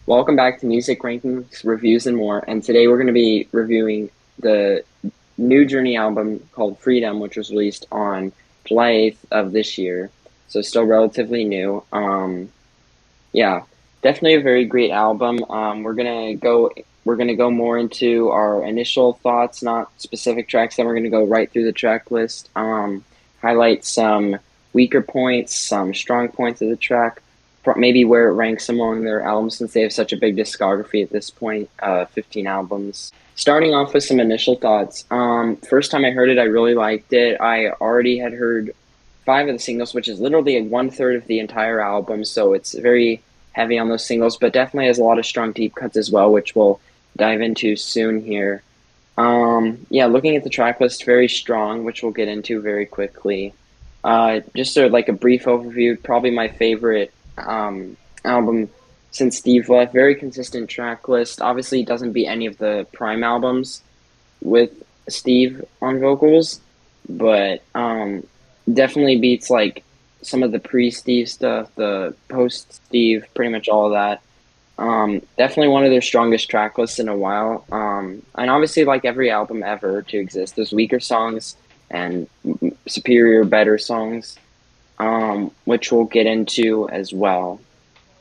Welcome back to Music Rankings, Reviews, and More. And today we're going to be reviewing the new Journey album called Freedom, which was released on July 8th of this year. So still relatively new. Yeah, definitely a very great album. We're gonna go more into our initial thoughts, not specific tracks. Then we're gonna go right through the track list. Highlight some weaker points, some strong points of the track, maybe where it ranks among their albums since they have such a big discography at this point, 15 albums. Starting off with some initial thoughts. First time I heard it, I really liked it. I already had heard five of the singles, which is literally 1/3 of the entire album, so it's very heavy on those singles, but definitely has a lot of strong deep cuts as well, which we'll dive into soon here. Yeah, looking at the track list, very strong, which we'll get into very quickly. Just like a brief overview, probably my favorite album since Steve left. Very consistent track list. Obviously, it doesn't beat any of the Prime albums with Steve on vocals, but definitely beats like some of the pre-Steve stuff, the post-Steve, pretty much all of that. Definitely one of their strongest track lists in a while. And obviously, like every album ever to exist, there's weaker songs and superior, better songs, which we'll get into as well.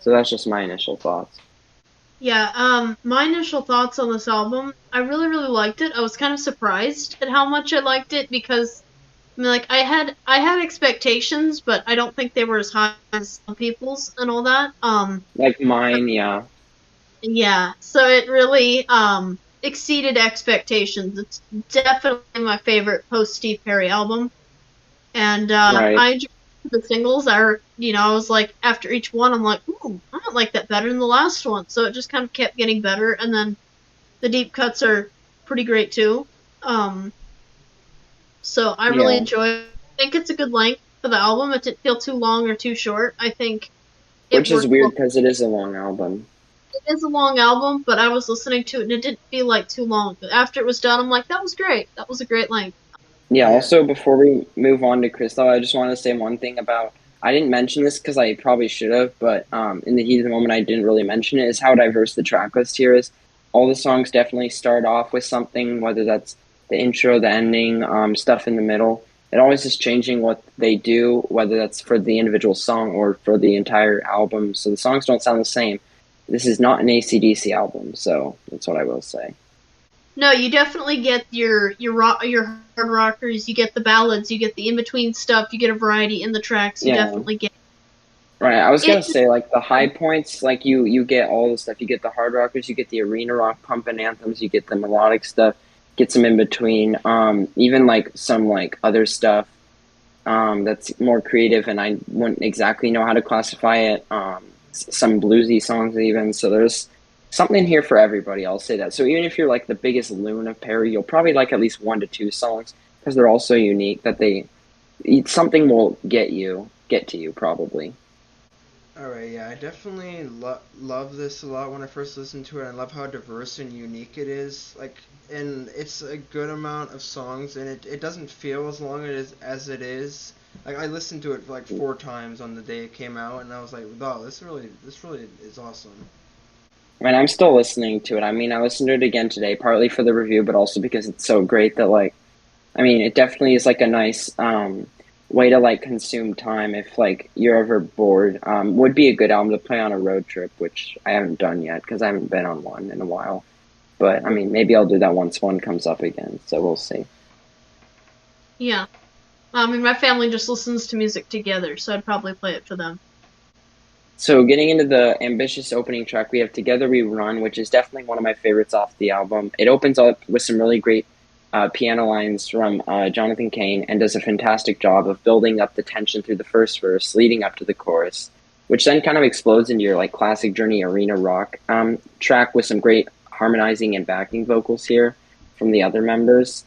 So that's just my initial thoughts. Yeah, my initial thoughts on this album, I really, really liked it. I was kind of surprised at how much I liked it because I mean, like I had expectations, but I don't think they were as high as some people's and all that. Like mine, yeah. Yeah, so it really exceeded expectations. It's definitely my favorite post Steve Perry album, and Right. I enjoyed the singles. I was like after each one, I'm like, ooh, I don't like that better than the last one. So it just kind of kept getting better, and then the deep cuts are pretty great too. Um, so I really Yeah. enjoy it. I think it's a good length for the album. It didn't feel too long or too short. I think it Which is worked weird well. because it is a long album. It is a long album, but I was listening to it and it didn't feel like too long. But after it was done, I'm like, that was great. That was a great length. Yeah, Yeah, also before we move on to Crystal, I just want to say one thing about I didn't mention this because I probably should have, but in the heat of the moment I didn't really mention it, is how diverse the track list here is. All the songs definitely start off with something, whether that's the intro, the ending, stuff in the middle. It always is changing what they do, whether that's for the individual song or for the entire album. So the songs don't sound the same. This is not an AC/DC album, so that's what I will say. No, you definitely get your hard rockers, you get the ballads, you get the in between stuff, you get a variety in the tracks. You Yeah. definitely get Right, I was gonna it. say like the high points, like you get all the stuff. You get the hard rockers, you get the arena rock pumping anthems, you get the melodic stuff, get some in between. Even like some like other stuff that's more creative, and I wouldn't exactly know how to classify it. Some bluesy songs even. So there's something here for everybody. I'll say that. So even if you're like the biggest loon of Perry, you'll probably like at least one to two songs because they're all so unique that something will get to you probably. all right, yeah, I definitely love this a lot when I first listened to it. I love how diverse and unique it is. Like, and it's a good amount of songs, and it doesn't feel as long as it is. Like, I listened to it like 4 times on the day it came out, and I was like, wow, this really is awesome. I mean, I'm still listening to it. I mean, I listened to it again today, partly for the review, but also because it's so great that like, I mean, it definitely is like a nice way to like consume time if like you're ever bored. Would be a good album to play on a road trip, which I haven't done yet because I haven't been on one in a while. But I mean, maybe I'll do that once one comes up again. So we'll see. Yeah. I mean, my family just listens to music together, so I'd probably play it for them. So getting into the ambitious opening track, we have "Together We Run," which is definitely one of my favorites off the album. It opens up with some really great piano lines from Jonathan Cain and does a fantastic job of building up the tension through the first verse, leading up to the chorus, which then kind of explodes into your like classic Journey arena rock track with some great harmonizing and backing vocals here from the other members.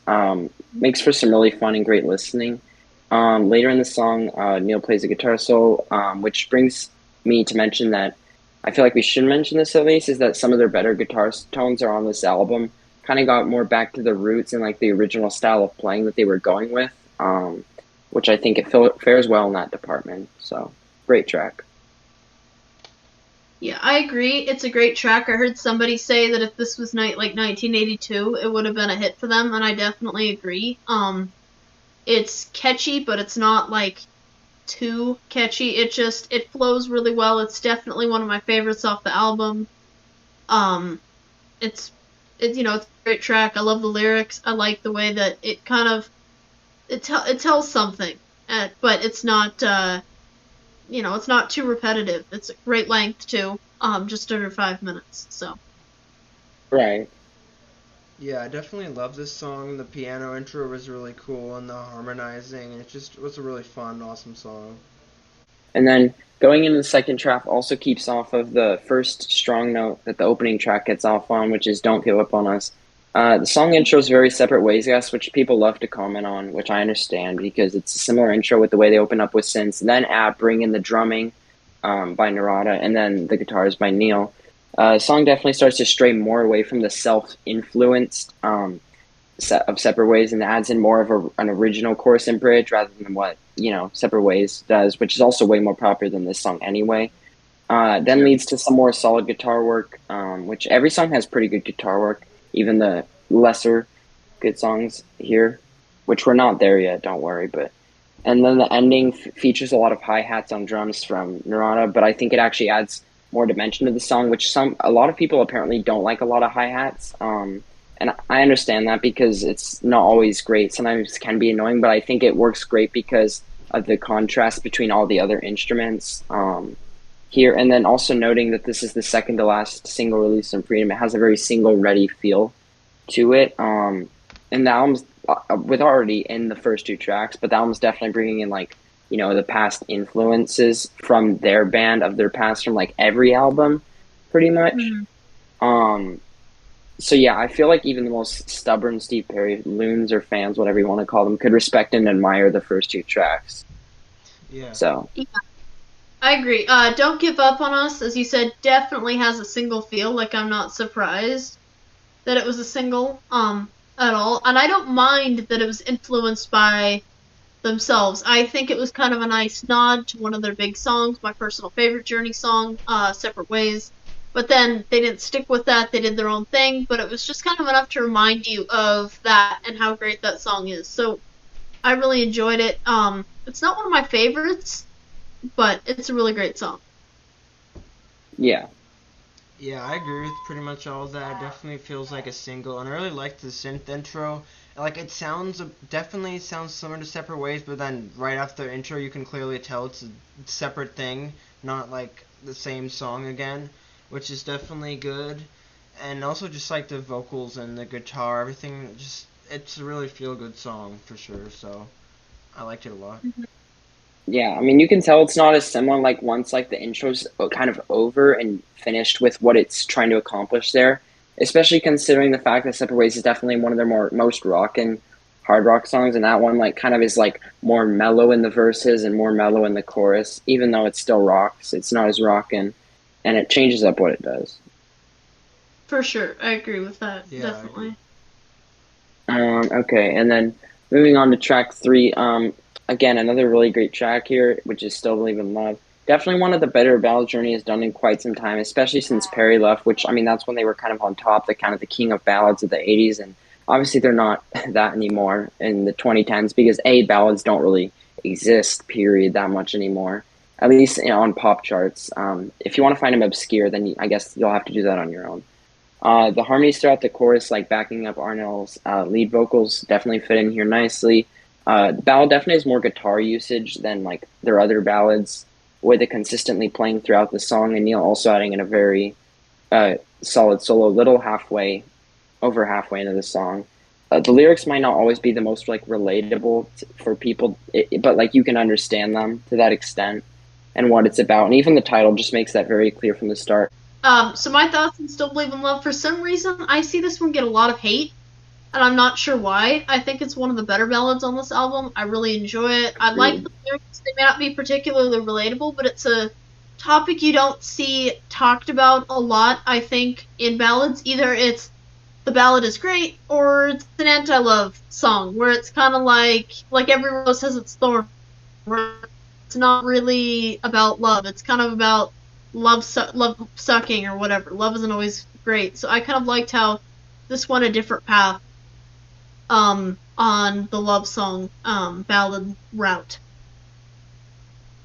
Makes for some really fun and great listening. Later in the song, Neil plays a guitar solo, which brings me to mention that I feel like we should mention this at least is that some of their better guitar tones are on this album. Kind of got more back to the roots and like the original style of playing that they were going with, which I think it fares well in that department. So great track. Yeah, I agree. It's a great track. I heard somebody say that if this was like 1982, it would have been a hit for them, and I definitely agree. It's catchy, but it's not like too catchy. It flows really well. It's definitely one of my favorites off the album. Um, it's a great track. I love the lyrics. I like the way that it kind of it tells something, but it's not it's not too repetitive. It's a great length too. Just under 5 minutes. So Right. Yeah, I definitely love this song. The piano intro was really cool, and the harmonizing. It just was a really fun, awesome song. And then going into the second track also keeps off of the first strong note that the opening track gets off on, which is "Don't Give Up on Us." The song intro is very separate ways, yes, which people love to comment on, which I understand because it's a similar intro with the way they open up with synths, then bring in the drumming by Narada, and then the guitars by Neil. The song definitely starts to stray more away from the self-influenced of Separate Ways and adds in more of an original chorus and bridge rather than what Separate Ways does, which is also way more popular than this song anyway. Then leads to some more solid guitar work, which every song has pretty good guitar work, even the lesser good songs here, which we're not there yet, don't worry. But and then the ending features a lot of hi hats on drums from Narada, but I think it actually adds more dimension to the song, which a lot of people apparently don't like a lot of hi hats. And I understand that because it's not always great. Sometimes it can be annoying, but I think it works great because of the contrast between all the other instruments here. And then also noting that this is the second to last single release on Freedom. It has a very single ready feel to it. And the album's with already in the first two tracks, but the album's definitely bringing in the past influences from their band of their past from like every album, pretty much. So yeah, I feel like even the most stubborn Steve Perry loons or fans, whatever you want to call them, could respect and admire the first two tracks. Yeah. So yeah, I agree. Don't Give Up on Us, as you said, definitely has a single feel. Like I'm not surprised that it was a single at all, and I don't mind that it was influenced by themselves. I think it was kind of a nice nod to one of their big songs, my personal favorite Journey song, Separate Ways. But then they didn't stick with that. They did their own thing, but it was just kind of enough to remind you of that and how great that song is. So I really enjoyed it. It's not one of my favorites, but it's a really great song. yeah, Yeah, I agree with pretty much all of that. It definitely feels like a single, and I really like the synth intro. Like it sounds definitely sounds similar to Separate Ways, but then right after the intro, you can clearly tell it's a separate thing, not like the same song again, which is definitely good. And also just like the vocals and the guitar, everything. Just it's a really feel good song for sure. So I liked it a lot. yeah. I mean, you can tell it's not as similar. Like once like the intro's kind of over and finished with what it's trying to accomplish there, especially considering the fact that Separate Ways is definitely one of their most rock and hard rock songs, and that one like kind of is like more mellow in the verses and more mellow in the chorus. Even though it's still rocks, it's not as rockin', and it changes up what it does. For sure, I agree with that. Yeah, Definitely. Okay, and then moving on to track three. Again, another really great track here, which is "Still Believe in Love." Definitely one of the better ballad Journey has done in quite some time, especially since Perry left. Which I mean, that's when they were kind of on top, the kind of the king of ballads of the '80s, and obviously they're not that anymore in the 2010s because ballads don't really exist, period, that much anymore. At least on pop charts. If you want to find them obscure, then I guess you'll have to do that on your own. The harmonies throughout the chorus, like backing up Arnell's lead vocals, definitely fit in here nicely. The ballad definitely has more guitar usage than like their other ballads, with it consistently playing throughout the song, and Neil also adding in a very solid solo, over halfway into the song. The lyrics might not always be the most like relatable for people, but like you can understand them to that extent and what it's about, and even the title just makes that very clear from the start. So my thoughts on Still Believe in Love, for some reason, I see this one get a lot of hate, and I'm not sure why. I think it's one of the better ballads on this album. I really enjoy it. I like Agreed. the lyrics. They may not be particularly relatable, but it's a topic you don't see talked about a lot, I think, in ballads. Either it's the ballad is great, or it's an anti-love song, where it's kind of like every rose has its thorn, where it's not really about love. It's kind of about love sucking or whatever. Love isn't always great. So I kind of liked how this went a different path on the love song ballad route.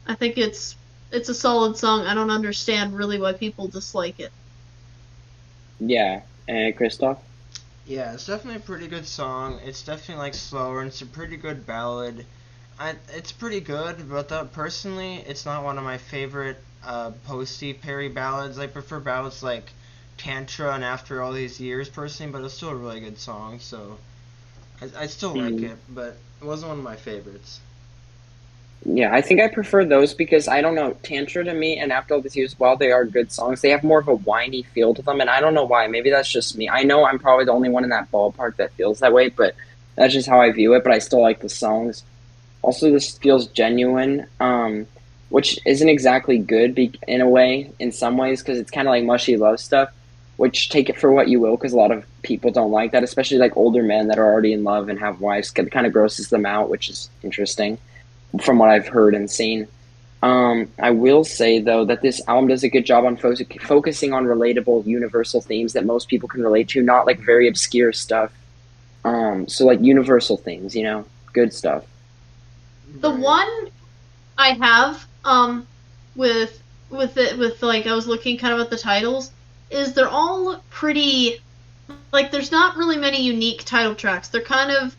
I think it's a solid song. I don't understand really why people dislike it. Yeah, and Christoph? Yeah, it's definitely a pretty good song. It's definitely like slower, and it's a pretty good ballad. It's pretty good, but personally, it's not one of my favorite Posty Perry ballads. I prefer ballads like Tantra and After All These Years, personally, but it's still a really good song, so I still like Mm. it, but it wasn't one of my favorites. Yeah, I think I prefer those because I don't know, Tantra to me and After All These Years, while they are good songs, they have more of a whiny feel to them, and I don't know why. Maybe that's just me. I know I'm probably the only one in that ballpark that feels that way, but that's just how I view it. But I still like the songs. Also, this feels genuine, which isn't exactly good in a way, in some ways, because it's kind of like mushy love stuff, which take it for what you will, because a lot of people don't like that, especially like older men that are already in love and have wives. It kind of grosses them out, which is interesting from what I've heard and seen. I will say though that this album does a good job on focusing on relatable, universal themes that most people can relate to, not like very obscure stuff. So like universal themes, good stuff. The Right. one I have with like I was looking kind of at the titles is they're all pretty like there's not really many unique title tracks. They're kind of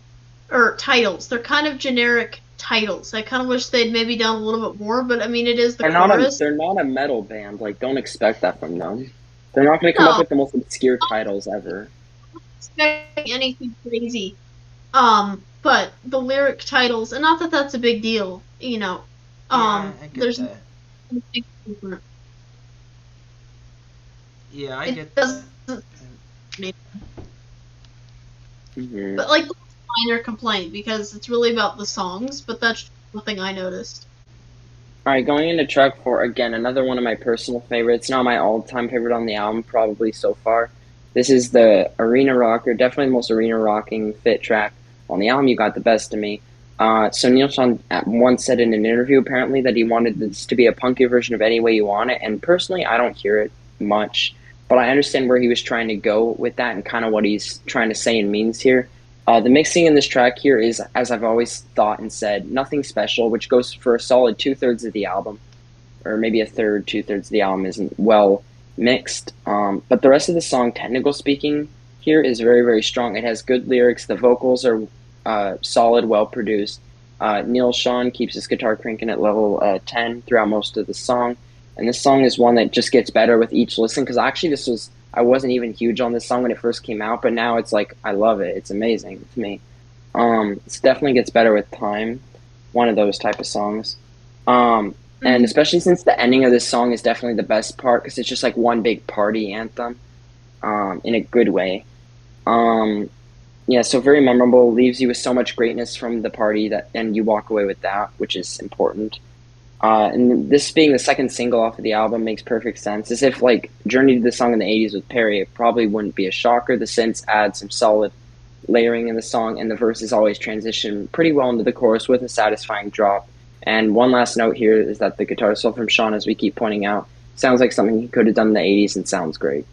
or titles. They're kind of generic titles. I kind of wish they'd maybe done a little bit more, but I mean it is the chorus. They're not a metal band. Like, don't expect that from them. They're not going to come up No, with the most obscure titles ever. I'm not expecting anything crazy. But the lyric titles, and not that that's a big deal, Yeah, I get there's that. nothing different. Yeah, I It get that. doesn't, Hmm. but like minor complaint because it's really about the songs. But that's something I noticed. All right, going into track four again, another one of my personal favorites. Not my all-time favorite on the album, probably so far. This is the arena rocker, definitely the most arena rocking fit track on the album. You got the best of me. So Neil Sean once said in an interview apparently that he wanted this to be a punky version of Any Way You Want It, and personally, I don't hear it much, but I understand where he was trying to go with that and kind of what he's trying to say and means here. The mixing in this track here is, as I've always thought and said, nothing special, which goes for a solid two-thirds of the album, or maybe a third, two-thirds of the album isn't well mixed. But the rest of the song, technical speaking, here is very, very strong. It has good lyrics. The vocals are solid, well produced. Neil Sean keeps his guitar cranking at level 10 throughout most of the song. And this song is one that just gets better with each listen because actually I wasn't even huge on this song when it first came out, but now it's like I love it. It's amazing to me. It definitely gets better with time. One of those type of songs. And Mm-hmm. especially since the ending of this song is definitely the best part because it's just like one big party anthem, in a good way. Um, yeah, so very memorable. Leaves you with so much greatness from the party and you walk away with that, which is important. And this being the second single off of the album makes perfect sense. As if like Journey to the Song in the '80s with Perry, it probably wouldn't be a shocker. The synths add some solid layering in the song, and the verses always transition pretty well into the chorus with a satisfying drop. And one last note here is that the guitar solo from Sean, as we keep pointing out, sounds like something he could have done in the '80s and sounds great.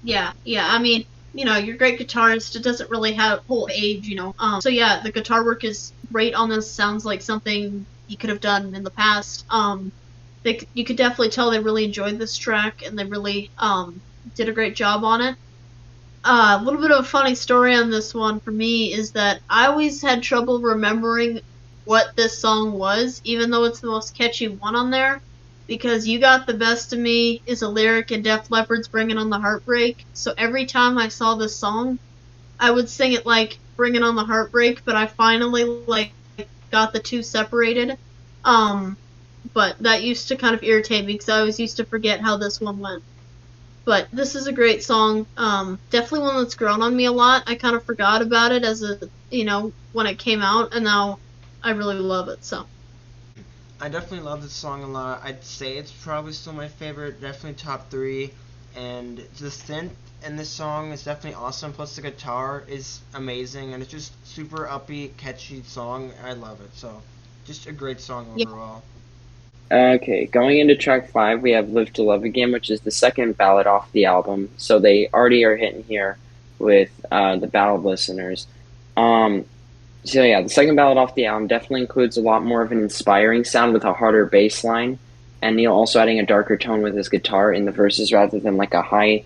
Yeah, yeah. I mean, you're a great guitarist. It doesn't really have whole age. So yeah, the guitar work is great on this. Sounds like something you could have done in the past. You could definitely tell they really enjoyed this track and they really did a great job on it. A little bit of a funny story on this one for me is that I always had trouble remembering what this song was, even though it's the most catchy one on there. Because You Got the Best of Me is a lyric in Def Leppard's Bringing on the Heartbreak. So every time I saw this song, I would sing it like Bringing on the Heartbreak, but I finally like got the two separated. Um, but that used to kind of irritate me because I always used to forget how this one went. But this is a great song. Definitely one that's grown on me a lot. I kind of forgot about it when it came out, and now I really love it. So, I definitely love this song a lot. I'd say it's probably still my favorite, definitely top three. And the synth in this song is definitely awesome. Plus the guitar is amazing, and it's just super upbeat, catchy song. I love it. So, just a great song yeah, overall. Okay, going into track 5, we have Live to Love Again, which is the second ballad off the album. So they already are hitting here with the ballad listeners. Um, so yeah, the second ballad off the album definitely includes a lot more of an inspiring sound with a harder bass line, and Neil also adding a darker tone with his guitar in the verses rather than like a high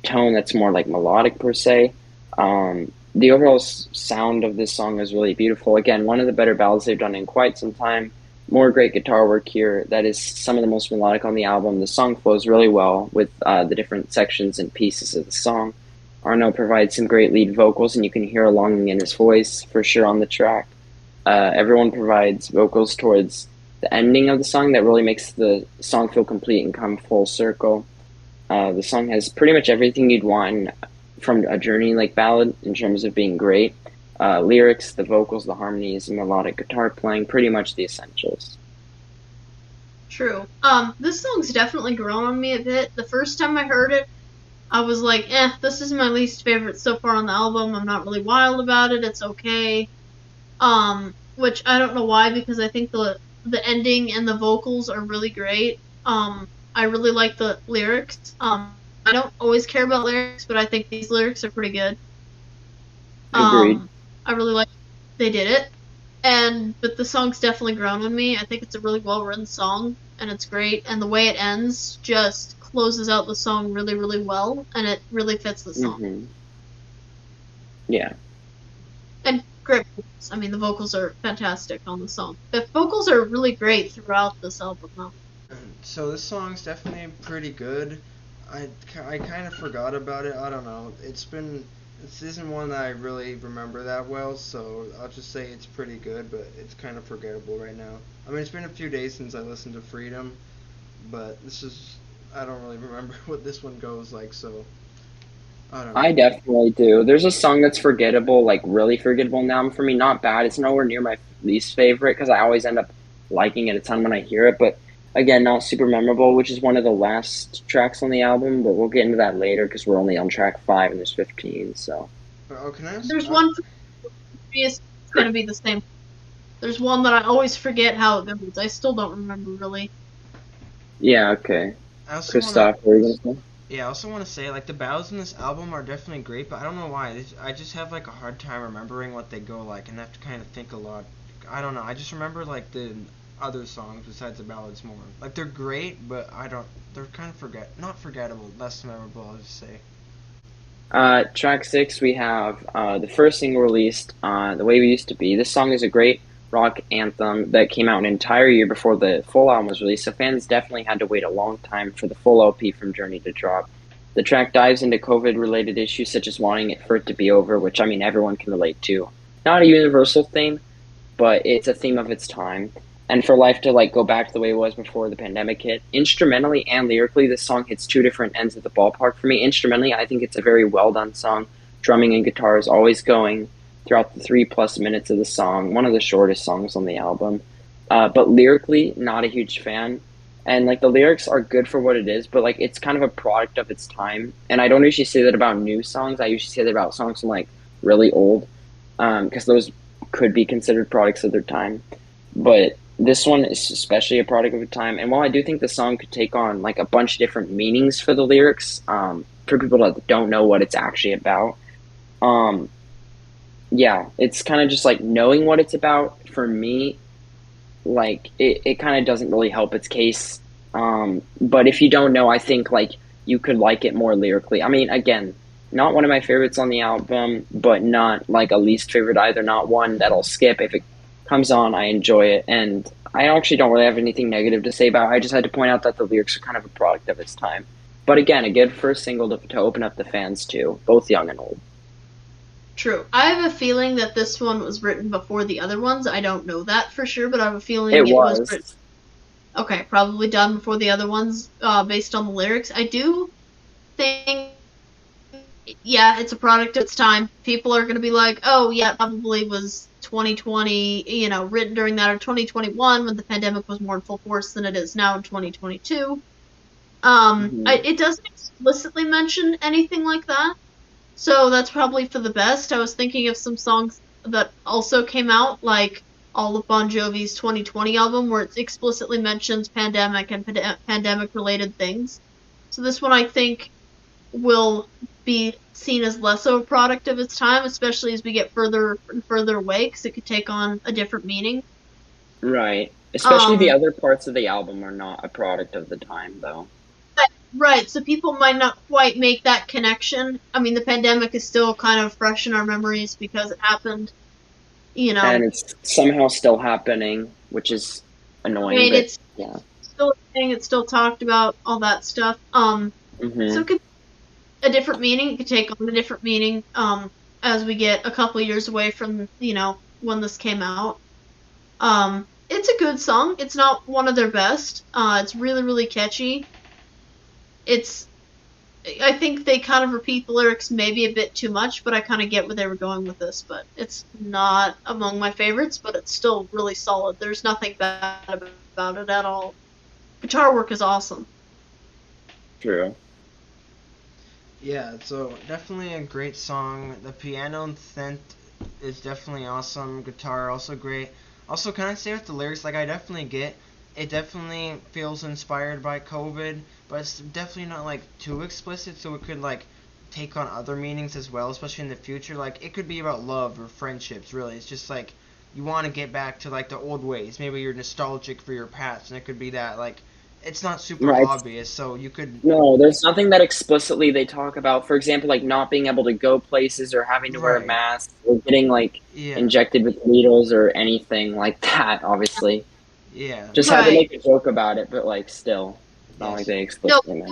tone that's more like melodic per se. The overall sound of this song is really beautiful. Again, one of the better ballads they've done in quite some time. More great guitar work here. That is some of the most melodic on the album. The song flows really well with the different sections and pieces of the song. Arno provides some great lead vocals, and you can hear a longing in his voice for sure on the track. Everyone provides vocals towards the ending of the song that really makes the song feel complete and come full circle. The song has pretty much everything you'd want from a Journey like ballad in terms of being great. Lyrics, the vocals, the harmonies, the melodic guitar playing, pretty much the essentials. True. This song's definitely grown on me a bit. The first time I heard it, I was like, this is my least favorite so far on the album. I'm not really wild about it. It's okay. Which I don't know why, because I think the ending and the vocals are really great. I really like the lyrics. I don't always care about lyrics, but I think these lyrics are pretty good. Agreed. I really like they did it. But the song's definitely grown on me. I think it's a really well written song, and it's great. And the way it ends just closes out the song really, really well, and it really fits the song. Mm-hmm. Yeah. And great vocals. I mean, the vocals are fantastic on the song. The vocals are really great throughout this album, though. So this song's definitely pretty good. I kind of forgot about it. I don't know. This isn't one that I really remember that well, so I'll just say it's pretty good, but it's kind of forgettable right now. I mean, it's been a few days since I listened to Freedom, but I don't really remember what this one goes like, so I don't know. I definitely do. There's a song that's forgettable, like really forgettable now for me. Not bad. It's nowhere near my least favorite because I always end up liking it a ton when I hear it. But again, not super memorable, which is one of the last tracks on the album. But we'll get into that later because we're only on track 5 and there's 15. So Oh, can I ask? There's one for me, it's gonna be the same. There's one that I always forget how it goes. I still don't remember really. yeah, okay. I also want Christoph, what were you gonna say? Yeah, I also want to say, like, the ballads in this album are definitely great, but I don't know why. I just have, like, a hard time remembering what they go like, and I have to kind of think a lot. I don't know. I just remember, like, the other songs besides the ballads more. Like, they're great, but they're kind of not forgettable, less memorable, I'll just say. Track 6, we have the first single released, The Way We Used to Be. This song is a great rock anthem that came out an entire year before the full album was released, so fans definitely had to wait a long time for the full LP from Journey to drop. The track dives into COVID-related issues such as wanting it for it to be over, which I mean everyone can relate to. Not a universal theme, but it's a theme of its time. And for life to like go back to the way it was before the pandemic hit, instrumentally and lyrically, this song hits two different ends of the ballpark for me. Instrumentally, I think it's a very well done song. Drumming and guitar is always going throughout the 3+ minutes of the song. One of the shortest songs on the album. But lyrically, not a huge fan. And like the lyrics are good for what it is, but like it's kind of a product of its time. And I don't usually say that about new songs. I usually say that about songs from like really old, because those could be considered products of their time. But this one is especially a product of its time. And while I do think the song could take on like a bunch of different meanings for the lyrics, for people that don't know what it's actually about, um, yeah, it's kind of just like knowing what it's about for me, like it kind of doesn't really help its case. But if you don't know, I think like you could like it more lyrically. I mean, again, not one of my favorites on the album, but not like a least favorite either. Not one that I'll skip. If it comes on, I enjoy it, and I actually don't really have anything negative to say about it. I just had to point out that the lyrics are kind of a product of its time. But again, a good first single to open up the fans too, both young and old. True. I have a feeling that this one was written before the other ones. I don't know that for sure, but I have a feeling It it was written. was. Okay, probably done before the other ones, based on the lyrics. I do think, yeah, it's a product of its time. People are going to be like, oh, yeah, it probably was 2020, written during that, or 2021 when the pandemic was more in full force than it is now in 2022. Mhm. It doesn't explicitly mention anything like that, so that's probably for the best. I was thinking of some songs that also came out, like all of Bon Jovi's 2020 album, where it explicitly mentions pandemic and pandemic-related things. So this one, I think, will be seen as less of a product of its time, especially as we get further and further away, because it could take on a different meaning. Right. Especially the other parts of the album are not a product of the time, though. Right, so people might not quite make that connection. I mean, the pandemic is still kind of fresh in our memories because it happened, you know. And it's somehow still happening, which is annoying, Right, but it's yeah. still a thing, it's still talked about, all that stuff. So it could a different meaning, it could take on a different meaning, as we get a couple years away from, when this came out. It's a good song. It's not one of their best. It's really, really catchy. I think they kind of repeat the lyrics maybe a bit too much, but I kind of get where they were going with this. But it's not among my favorites, but it's still really solid. There's nothing bad about it at all. Guitar work is awesome. True. Yeah, so definitely a great song. The piano and synth is definitely awesome. Guitar also great. Also, can I say with the lyrics, like I definitely get, it definitely feels inspired by COVID, but it's definitely not like too explicit, so it could like take on other meanings as well, especially in the future. Like it could be about love or friendships. Really, it's just like you want to get back to like the old ways. Maybe you're nostalgic for your past, and it could be that like it's not super Right. obvious, so you could. No, there's nothing that explicitly they talk about. For example, like not being able to go places or having to wear a Right. mask or getting like Yeah. injected with needles or anything like that, obviously. Yeah. Just had to Right. make a joke about it, but like still, not like Yes. they No, explicitly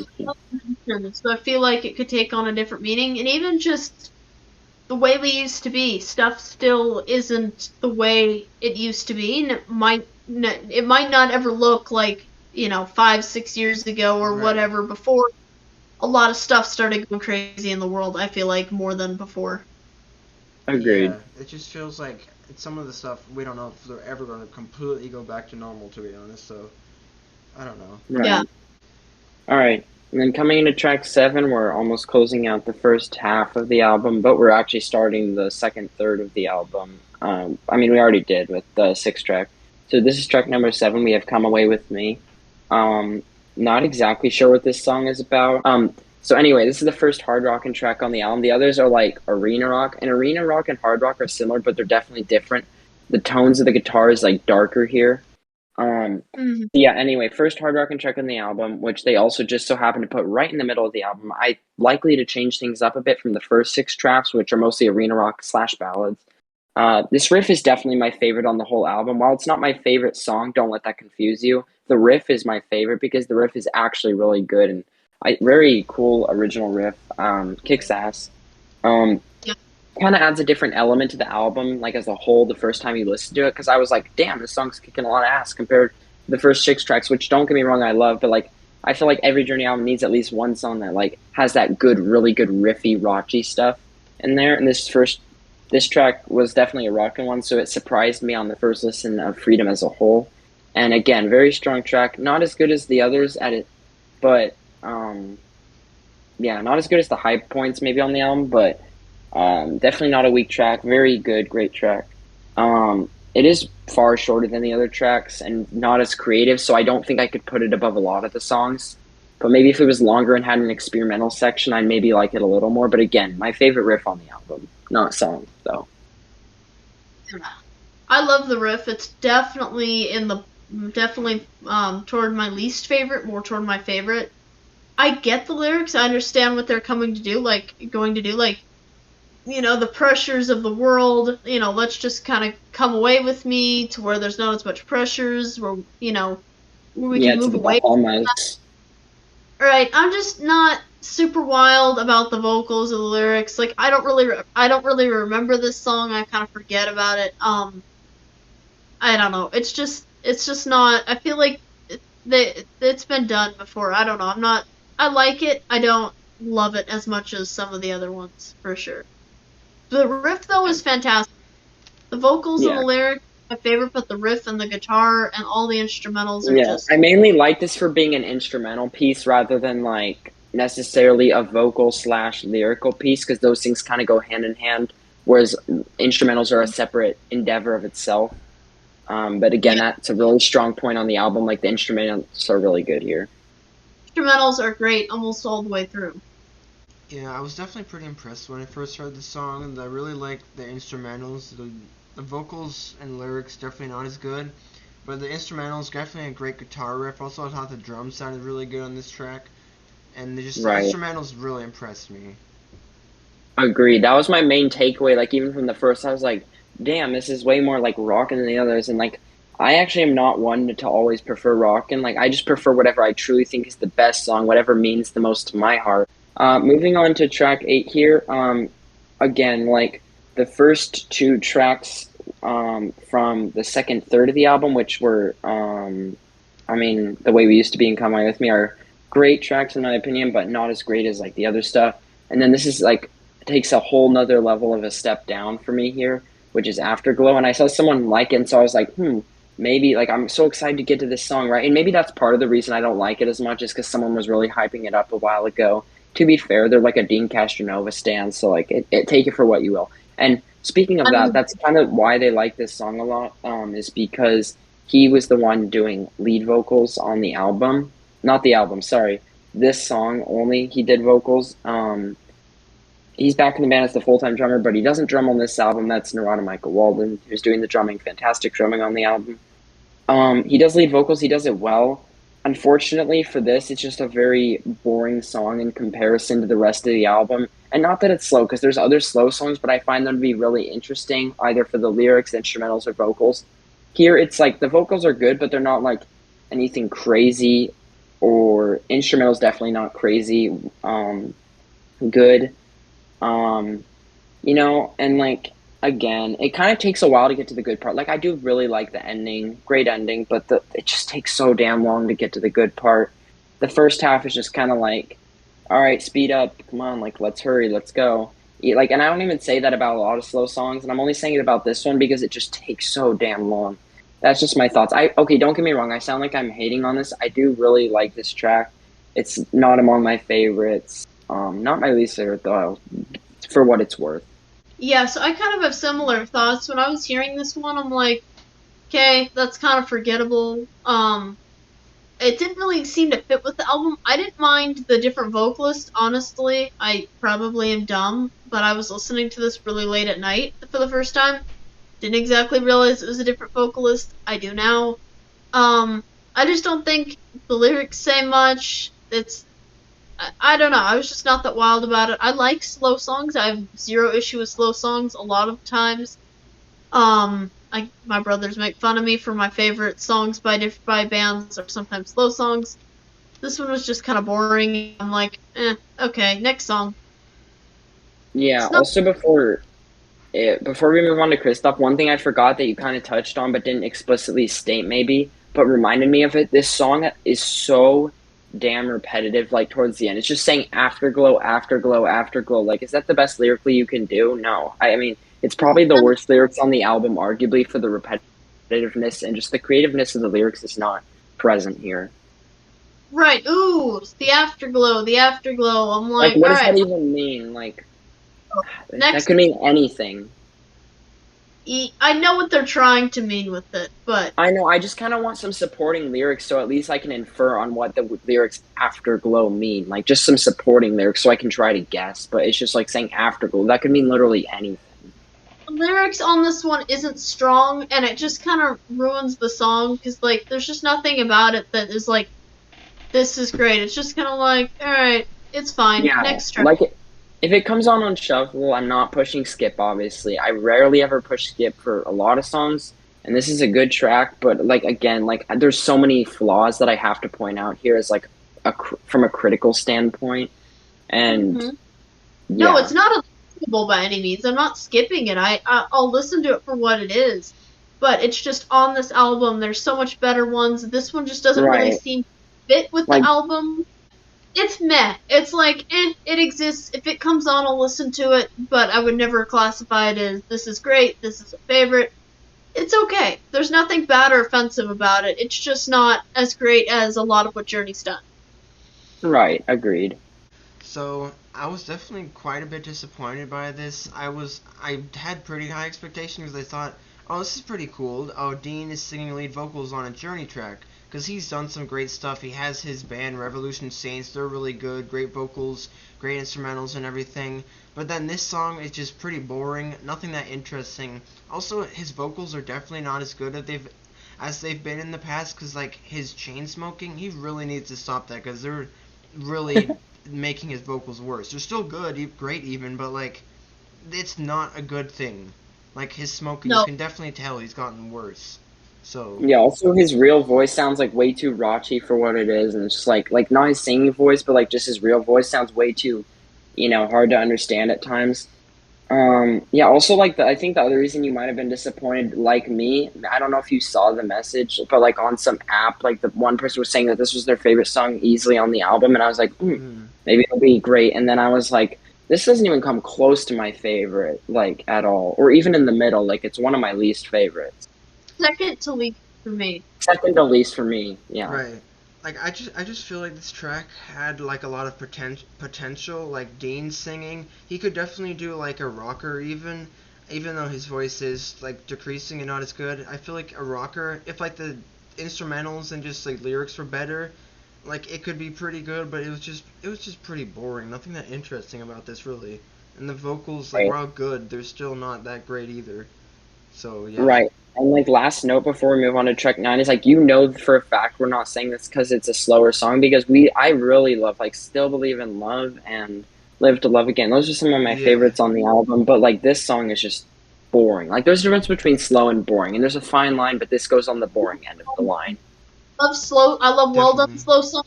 mentioned. so I feel like it could take on a different meaning, and even just the way we used to be, stuff still isn't the way it used to be, and it might not ever look like 5-6 years ago or Right. whatever before a lot of stuff started going crazy in the world. I feel like more than before. Agreed. Yeah, it just feels like some of the stuff we don't know if they're ever going to completely go back to normal, to be honest. So I don't know. Right. Yeah. All right. And then coming into track 7, we're almost closing out the first half of the album, but we're actually starting the second third of the album. I mean, we already did with the 6th track. So this is track number 7. We have Come Away With Me. Not exactly sure what this song is about. So anyway, this is the first hard rockin' track on the album. The others are like arena rock, and arena rock and hard rock are similar, but they're definitely different. The tones of the guitar is like darker here. Yeah, anyway, first hard rockin' track on the album, which they also just so happen to put right in the middle of the album. I likely to change things up a bit from the first 6 tracks, which are mostly arena rock / ballads. This riff is definitely my favorite on the whole album. While it's not my favorite song, don't let that confuse you. The riff is my favorite because the riff is actually really good and very cool original riff. Kicks ass. Yeah. Kind of adds a different element to the album, like as a whole, the first time you listen to it, because I was like, damn, this song's kicking a lot of ass compared to the first 6 tracks, which don't get me wrong, I love, but like, I feel like every Journey album needs at least one song that like has that good, really good riffy, raunchy stuff in there. And this track was definitely a rockin' one, so it surprised me on the first listen of Freedom as a whole. And again, very strong track, not as good as the others at it, but yeah, not as good as the high points maybe on the album, but definitely not a weak track. Very good, great track. It is far shorter than the other tracks and not as creative, so I don't think I could put it above a lot of the songs. But maybe if it was longer and had an experimental section, I'd maybe like it a little more. But again, my favorite riff on the album, not song, though. I love the riff. It's definitely toward my least favorite, more toward my favorite. I get the lyrics. I understand what they're going to do, like the pressures of the world, let's just kind of come away with me to where there's not as much pressures, where we can move away. Bahamas. Right, I'm just not super wild about the vocals or the lyrics. Like I don't really remember this song. I kind of forget about it. I don't know. It's just not. I feel like it's been done before. I don't know. I like it. I don't love it as much as some of the other ones for sure. The riff though is fantastic. The vocals and the lyrics are my favorite, but the riff and the guitar and all the instrumentals are just. I mainly like this for being an instrumental piece rather than like necessarily a vocal / lyrical piece, because those things kind of go hand in hand, whereas instrumentals are a separate endeavor of itself. But again, Yeah, that's a really strong point on the album. Like the instrumentals are really good here. instrumentals are great almost all the way through. Yeah, I was definitely pretty impressed when I first heard the song, and I really liked the instrumentals. The vocals and lyrics definitely not as good, but the instrumentals definitely a great guitar riff. Also, I thought the drums sounded really good on this track, and the Right. instrumentals really impressed me. Agreed. That was my main takeaway. Like even from the first, I was like, "Damn, this is way more like rockin' than the others." And like, I actually am not one to always prefer rockin'. Like, I just prefer whatever I truly think is the best song, whatever means the most to my heart. Moving on to track 8 here. Again, like the first two tracks from the second third of the album, which were I mean, The Way We Used to Be and Come On With Me are great tracks in my opinion, but not as great as like the other stuff. And then this is like takes a whole nother level of a step down for me here, which is Afterglow. And I saw someone like it, and so I was like, maybe like I'm so excited to get to this song, right? And maybe that's part of the reason I don't like it as much is because someone was really hyping it up a while ago. To be fair, they're like a Dean Castronova stan, so like take it for what you will. And speaking of that, I'm that's kind of why they like this song a lot, is because he was the one doing lead vocals on the album. Not the album, sorry. This song only he did vocals. He's back in the band as the full-time drummer, but he doesn't drum on this album. That's Narada Michael Walden, who's doing the drumming. Fantastic drumming on the album. He does lead vocals. He does it well. Unfortunately for this, it's just a very boring song in comparison to the rest of the album. And not that it's slow, because there's other slow songs, but I find them to be really interesting, either for the lyrics, instrumentals, or vocals. Here, it's like the vocals are good, but they're not like anything crazy, or instrumentals definitely not crazy good. Um, and like again, it kind of takes a while to get to the good part. Like I do really like the ending, great ending, but it just takes so damn long to get to the good part. The first half is just kind of like, all right, speed up, come on, like let's hurry, let's go. Like, and I don't even say that about a lot of slow songs, and I'm only saying it about this one because it just takes so damn long. That's just my thoughts. Okay, don't get me wrong. I sound like I'm hating on this. I do really like this track. It's not among my favorites. Not my least favorite though, for what it's worth. Yeah, so I kind of have similar thoughts. When I was hearing this one, I'm like, okay, that's kind of forgettable. It didn't really seem to fit with the album. I didn't mind the different vocalists, honestly. I probably am dumb, but I was listening to this really late at night for the first time. Didn't exactly realize it was a different vocalist. I do now. I just don't think the lyrics say much. I don't know. I was just not that wild about it. I like slow songs. I have zero issue with slow songs a lot of times. My brothers make fun of me for my favorite songs by bands or sometimes slow songs. This one was just kind of boring. I'm like, okay, next song. Yeah. It's not. Also, before we move on to Christoph, one thing I forgot that you kind of touched on but didn't explicitly state, maybe, but reminded me of it. This song is so damn repetitive. Like towards the end, it's just saying "afterglow, afterglow, afterglow." Like, is that the best lyrically you can do? No. I mean, it's probably the worst lyrics on the album, arguably, for the repetitiveness and just the creativeness of the lyrics is not present here. Right. Ooh, the afterglow, the afterglow. I'm Like, like, what all does that right, even mean? Like, that next. could mean anything. I know what they're trying to mean with it, but I know. I just kind of want some supporting lyrics, so at least I can infer on what the lyrics "afterglow" mean. Like just some supporting lyrics, so I can try to guess. But it's just like saying "afterglow." That could mean literally anything. the lyrics on this one isn't strong, and it just kind of ruins the song because like there's just nothing about it that is like this is great. It's just kind of like, all right, it's fine. Yeah, Next track. like if it comes on shuffle, I'm not pushing skip. Obviously, I rarely ever push skip for a lot of songs, and this is a good track. But like again, like there's so many flaws that I have to point out here as like from a critical standpoint, and hmm No, yeah. it's not unlistenable by any means. I'm not skipping it. I'll listen to it for what it is, but it's just on this album. There's so much better ones. This one just doesn't really Right. seem to fit with the Like album. It's meh. It's like, it exists. If it comes on, I'll listen to it, but I would never classify it as this is great, this is a favorite. It's okay. There's nothing bad or offensive about it. It's just not as great as a lot of what Journey's done. right, agreed. So I was definitely quite a bit disappointed by this. I had pretty high expectations. I thought Oh, this is pretty cool. Oh, Dean is singing lead vocals on a Journey track. Because he's done some great stuff. He has his band, Revolution Saints. They're really good. Great vocals, great instrumentals, and everything. But then this song is just pretty boring. Nothing that interesting. Also, his vocals are definitely not as good as they've been in the past. Because, like, his chain smoking, he really needs to stop that. Because they're really making his vocals worse. They're still good, great even. But, like, it's not a good thing. Like his smoking, you No, can definitely tell he's gotten worse. So Yeah, also his real voice sounds like way too raunchy for what it is, and it's just like not his singing voice, but like just his real voice sounds way too, hard to understand at times. Yeah, also like I think the other reason you might have been disappointed, like me, I don't know if you saw the message, but like on some app, like the one person was saying that this was their favorite song easily on the album, and I was like, mm, maybe it'll be great, and then I was like, this doesn't even come close to my favorite, like at all, or even in the middle, like it's one of my least favorites. second to least for me. Second to least for me, yeah. right. Like I just feel like this track had like a lot of potential. Like Dean singing, he could definitely do like a rocker even though his voice is like decreasing and not as good. I feel like a rocker, if like the instrumentals and just like lyrics were better, like it could be pretty good. But it was just pretty boring. Nothing that interesting about this really. And the vocals, like Right. while good, they're still not that great either. So yeah. Right. And like last note before we move on to track 9 is like for a fact we're not saying this because it's a slower song because I really love like Still Believe in Love and Live to Love Again. Those are some of my Yeah. favorites on the album, but like this song is just boring. Like there's a difference between slow and boring, and there's a fine line, but this goes on the boring end of the line. I love well done Definitely. slow songs.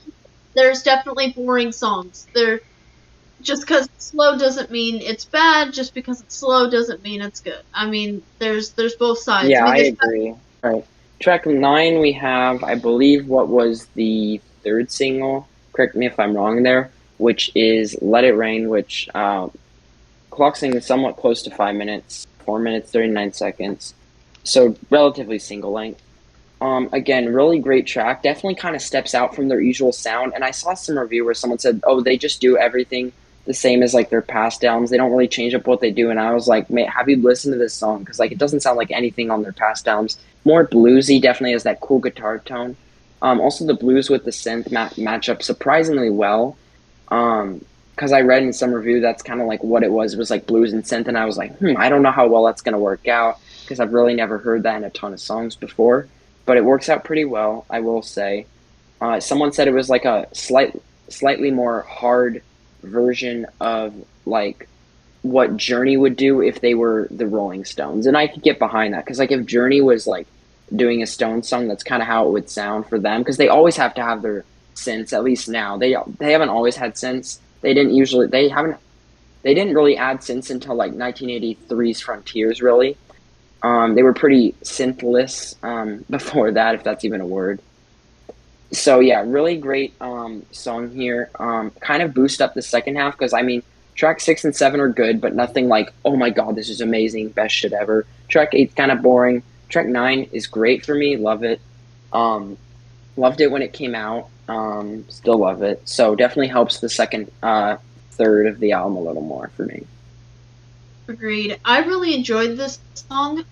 There's definitely boring songs. There just because it's slow doesn't mean it's bad. Just because it's slow doesn't mean it's good. I mean, there's both sides. I Yeah, mean, I there's agree. Right. Track 9 we have I believe what was the third single, correct me if I'm wrong there, which is Let It Rain, which clocksing is somewhat close to 5 minutes, 4 minutes 39 seconds, so relatively single length. Again, really great track. Definitely kind of steps out from their usual sound. And I saw some review where someone said, "Oh, they just do everything the same as like their past albums. They don't really change up what they do." And I was like, "Mate, have you listened to this song? Because like it doesn't sound like anything on their past albums. More bluesy. Definitely has that cool guitar tone. Also, the blues with the synth match up surprisingly well. Because I read in some review that's kind of like what it was. It was like blues and synth, and I was like, I don't know how well that's gonna work out because I've really never heard that in a ton of songs before. But it works out pretty well, I will say. Someone said it was like a slightly more hard version of like what Journey would do if they were the Rolling Stones, and I could get behind that because like if Journey was like doing a Stones song, that's kind of how it would sound for them because they always have to have their synths. At least now they haven't always had synths. They didn't really add synths until like 1983's Frontiers really. They were pretty synthless before that, if that's even a word. So yeah, really great song here. Kind of boost up the second half because I mean, track 6 and 7 are good, but nothing like oh my god, this is amazing, best shit ever. Track 8's kind of boring. Track 9 is great for me, love it. Um, Loved it when it came out. Still love it. So definitely helps the second third of the album a little more for me. agreed. I really enjoyed this song.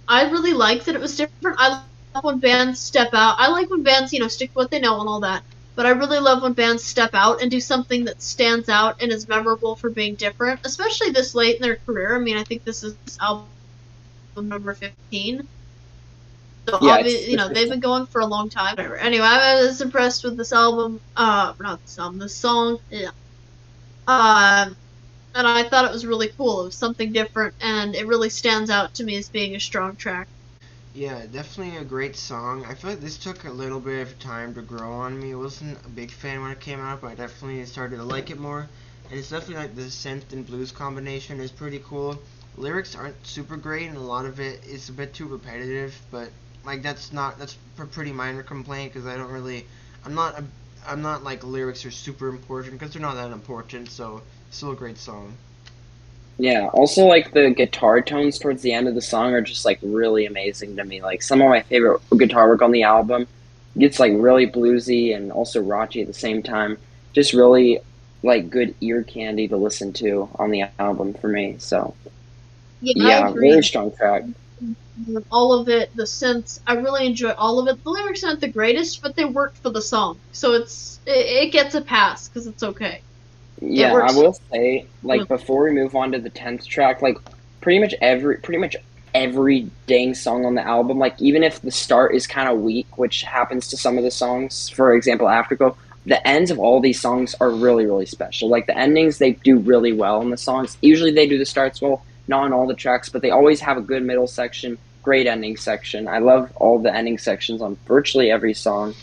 I really liked that it was different. I love when bands step out. I like when bands, stick to what they know and all that. But I really love when bands step out and do something that stands out and is memorable for being different, especially this late in their career. I mean, I think this is album number 15. So Yeah, obviously, it's they've been going for a long time. Whatever. Anyway, I was impressed with this album. Not this album, this song. Yeah. Um, and I thought it was really cool. It was something different, and it really stands out to me as being a strong track. Yeah, definitely a great song. I feel like this took a little bit of time to grow on me. I wasn't a big fan when it came out, but I definitely started to like it more. And it's definitely like the synth and blues combination is pretty cool. Lyrics aren't super great, and a lot of it is a bit too repetitive. But like that's a pretty minor complaint because I don't really, I'm not a, I'm not like lyrics are super important because they're not that important. So still a great song. Yeah, also like the guitar tones towards the end of the song are just like really amazing to me. Like some of my favorite guitar work on the album gets like really bluesy and also raunchy at the same time. Just really like good ear candy to listen to on the album for me. So Yeah, I yeah, very agree. strong track. all of it, the synths. I really enjoy all of it. The lyrics aren't the greatest, but they worked for the song, so it gets a pass because it's okay. It Yeah, I works. will say, Really. like before we move on to the 10th track, like pretty much every dang song on the album, like even if the start is kind of weak, which happens to some of the songs, for example, Afterglow, the ends of all these songs are really, really special. Like the endings, they do really well in the songs. Usually they do the starts well, not on all the tracks, but they always have a good middle section, great ending section. I love all the ending sections on virtually every song,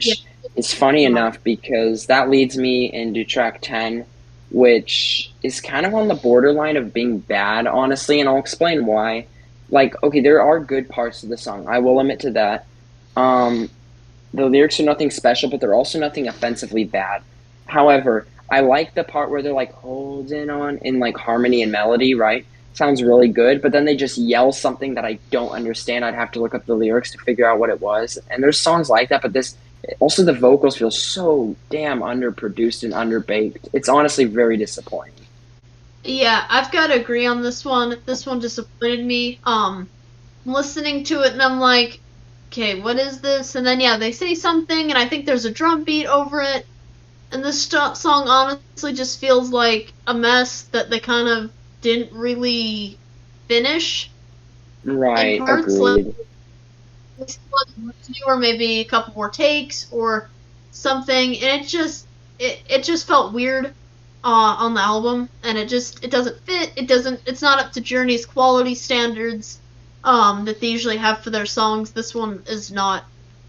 Yeah. which is funny enough because that leads me into track 10, which is kind of on the borderline of being bad, honestly, and I'll explain why. Like, okay, there are good parts of the song. I will admit to that. Um, the lyrics are nothing special, but they're also nothing offensively bad. However, I like the part where they're like holding on in like harmony and melody, right? Sounds really good, but then they just yell something that I don't understand. I'd have to look up the lyrics to figure out what it was. And there's songs like that, but this also the vocals feel so damn underproduced and underbaked. It's honestly very disappointing. Yeah, I've got to agree on this one. This one disappointed me. I'm listening to it and I'm like, okay, what is this? And then yeah, they say something and I think there's a drum beat over it. And this song honestly just feels like a mess that they kind of didn't really finish in Right, parts. Like agreed. or maybe a couple more takes or something, and it just felt weird on the album, and it doesn't fit. It's not up to Journey's quality standards that they usually have for their songs. This one is not.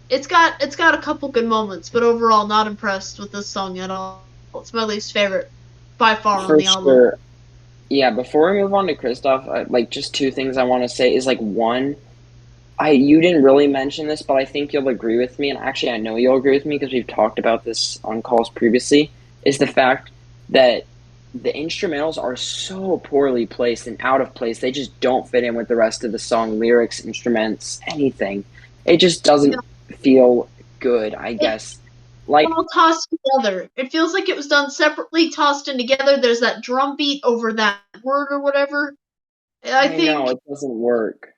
It's got a couple good moments, but overall not impressed with this song at all. It's my least favorite by far on For the album. sure. Yeah, before we move on to Christoph, like just two things I want to say is like one, I you didn't really mention this, but I think you'll agree with me, and actually I know you'll agree with me because we've talked about this on calls previously, is the fact that the instrumentals are so poorly placed and out of place. They just don't fit in with the rest of the song, lyrics, instruments, anything. It just Yeah, doesn't feel good, I it guess. Like, all tossed together. It feels like it was done separately, tossed in together. There's that drum beat over that word or whatever. I I know think it doesn't work.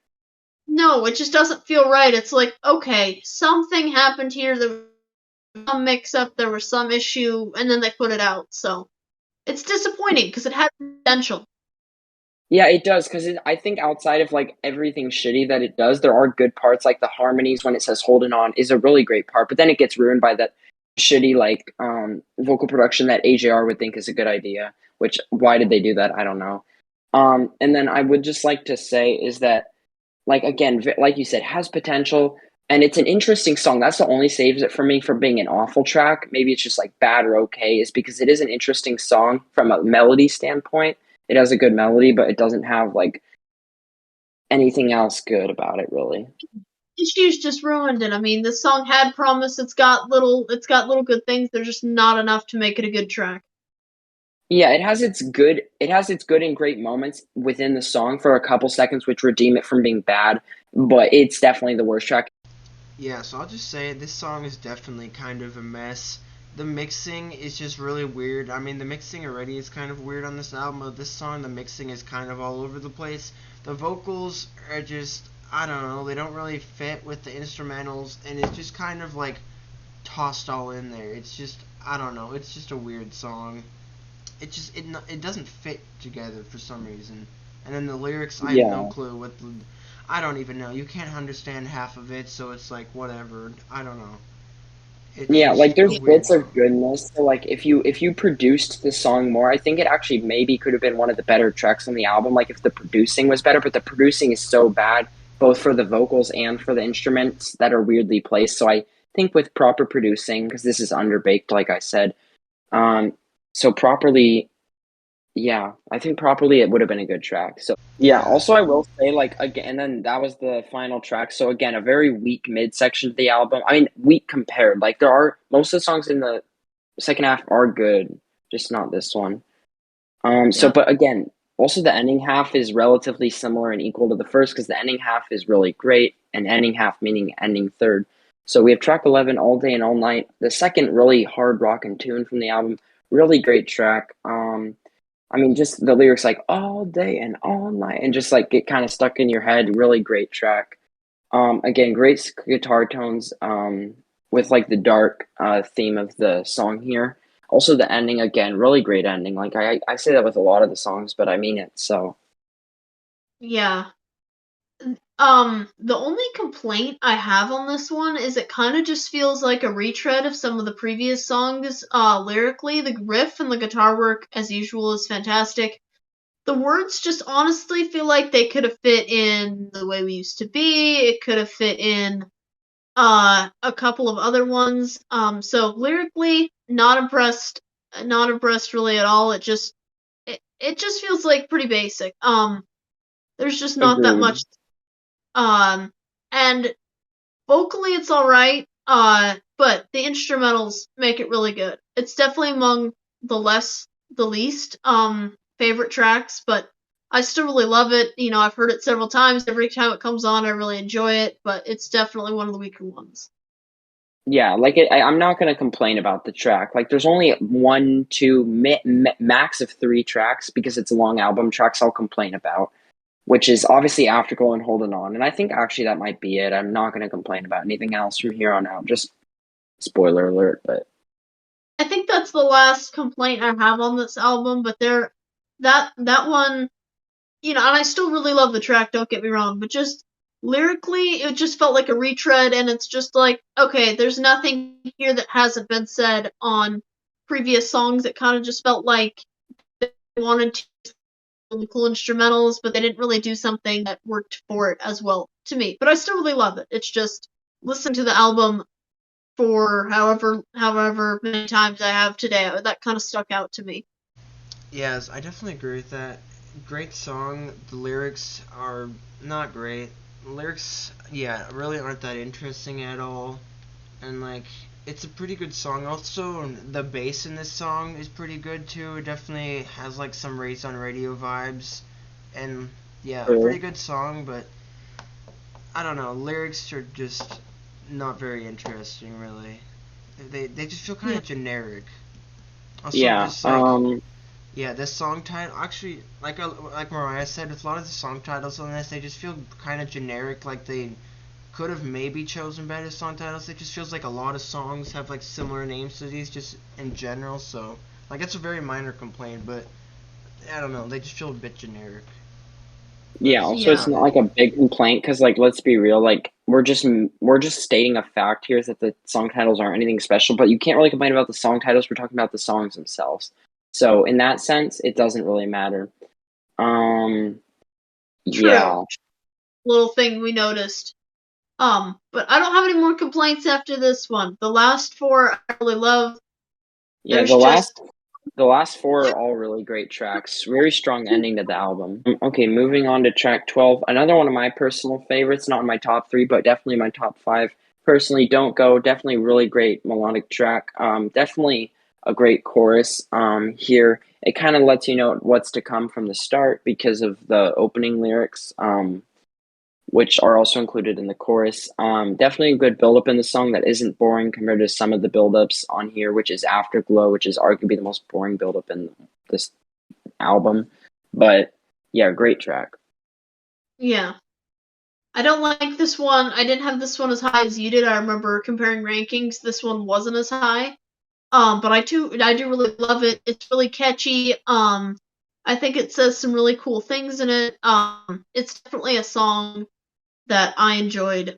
no, it just doesn't feel right. It's like, okay, something happened here, there was some mix up, there was some issue, and then they put it out. So it's disappointing because it had potential. Yeah, it does because I think outside of like everything shitty that it does, there are good parts. Like the harmonies when it says "holding on" is a really great part, but then it gets ruined by that shitty like vocal production that AJR would think is a good idea. Which why did they do that? I don't know. And then I would just like to say is that like again, like you said, has potential and it's an interesting song. That's the only saves it for me from being an awful track. Maybe it's just like bad or okay, is because it is an interesting song from a melody standpoint. It has a good melody, but it doesn't have like anything else good about it, really. Issues just ruined it. I mean, this song had promise. It's got little good things. They're just not enough to make it a good track. Yeah, it has its good and great moments within the song for a couple seconds, which redeem it from being bad. But it's definitely the worst track. Yeah, so I'll just say this song is definitely kind of a mess. The mixing is just really weird. I mean, the mixing already is kind of weird on this album. But this song, the mixing is kind of all over the place. The vocals are just, I don't know, they don't really fit with the instrumentals, and it's just kind of like tossed all in there. It's just, I don't know, it's just a weird song. It doesn't fit together for some reason. And then the lyrics, I have no Yeah. clue what the, I don't even know. You can't understand half of it, so it's like whatever. I don't know. It's Yeah, like just a there's weird bits of song. goodness. So like if you produced the song more, I think it actually maybe could have been one of the better tracks on the album. Like if the producing was better, but the producing is so bad, both for the vocals and for the instruments that are weirdly placed. So I think with proper producing, because this is underbaked, like I said, um, so properly yeah, I think properly it would have been a good track. So yeah, Yeah. also I will say like again, and then that was the final track. So again, a very weak midsection of the album. I mean, weak compared. Like there are most of the songs in the second half are good, just not this one. So Yeah. but again, also the ending half is relatively similar and equal to the first because the ending half is really great, and ending half meaning ending third. So we have track 11, All Day and All Night, the second really hard rock and tune from the album. Really great track. I mean, just the lyrics like all day and all night and just like get kind of stuck in your head. Really great track. Again, great guitar tones, with like the dark theme of the song here. Also, the ending again, really great ending. Like I say that with a lot of the songs, but I mean it. So Yeah. The only complaint I have on this one is it kind of just feels like a retread of some of the previous songs. Lyrically, the riff and the guitar work, as usual, is fantastic. The words just honestly feel like they could have fit in The Way We Used to Be. It could have fit in a couple of other ones. So lyrically, not impressed really at all. It just feels like pretty basic. There's just not that agreed. much. Um, and vocally it's all right. But the instrumentals make it really good. It's definitely among the least favorite tracks, but I still really love it. You know, I've heard it several times. Every time it comes on, I really enjoy it, but it's definitely one of the weaker ones. Yeah, like I'm not gonna complain about the track. Like, there's only one, two, max of three tracks because it's a long album. Tracks I'll complain about, which is obviously Afterglow and Holding On. And I think actually that might be it. I'm not gonna complain about anything else from here on out. Just spoiler alert, but I think that's the last complaint I have on this album, but that one, you know, and I still really love the track, don't get me wrong, but just lyrically, it just felt like a retread, and it's just like, okay, there's nothing here that hasn't been said on previous songs. It kind of just felt like they wanted to use really cool instrumentals, but they didn't really do something that worked for it as well to me. But I still really love it. It's just listen to the album for however many times I have today. That kind of stuck out to me. Yes, I definitely agree with that. Great song. The lyrics are not great. The lyrics, yeah, really aren't that interesting at all. And like, it's a pretty good song. Also, the bass in this song is pretty good too. It definitely has like some Raised on Radio vibes. And yeah, a pretty true. good song, but I don't know. Lyrics are just not very interesting, really. They just feel kind Yeah. of generic. Also, Yeah. just like yeah, this song title actually, like Mariah said, with a lot of the song titles on this, they just feel kind of generic. Like they could have maybe chosen better song titles. It just feels like a lot of songs have like similar names to these, just in general. So like it's a very minor complaint, but I don't know. They just feel a bit generic. Yeah, That's also it's Yeah. about not it. like a big complaint because like let's be real, like we're just stating a fact here is that the song titles aren't anything special, but you can't really complain about the song titles. We're talking about the songs themselves. So in that sense, it doesn't really matter. Um, True. yeah, Little thing we noticed. But I don't have any more complaints after this one. The last four I really love. yeah. There's The just last the last four are all really great tracks. Very strong ending to the album. Okay, moving on to track 12. Another one of my personal favorites, not in my top three, but definitely my top five. Personally, Don't Go. Definitely really great melodic track. Definitely a great chorus here. It kind of lets you know what's to come from the start because of the opening lyrics. Which are also included in the chorus. Definitely a good build-up in the song that isn't boring compared to some of the build-ups on here, which is Afterglow, which is arguably the most boring build-up in this album. But yeah, great track. yeah. I don't like this one. I didn't have this one as high as you did. I remember comparing rankings. This one wasn't as high. But I do really love it. It's really catchy. I think it says some really cool things in it. It's definitely a song that I enjoyed.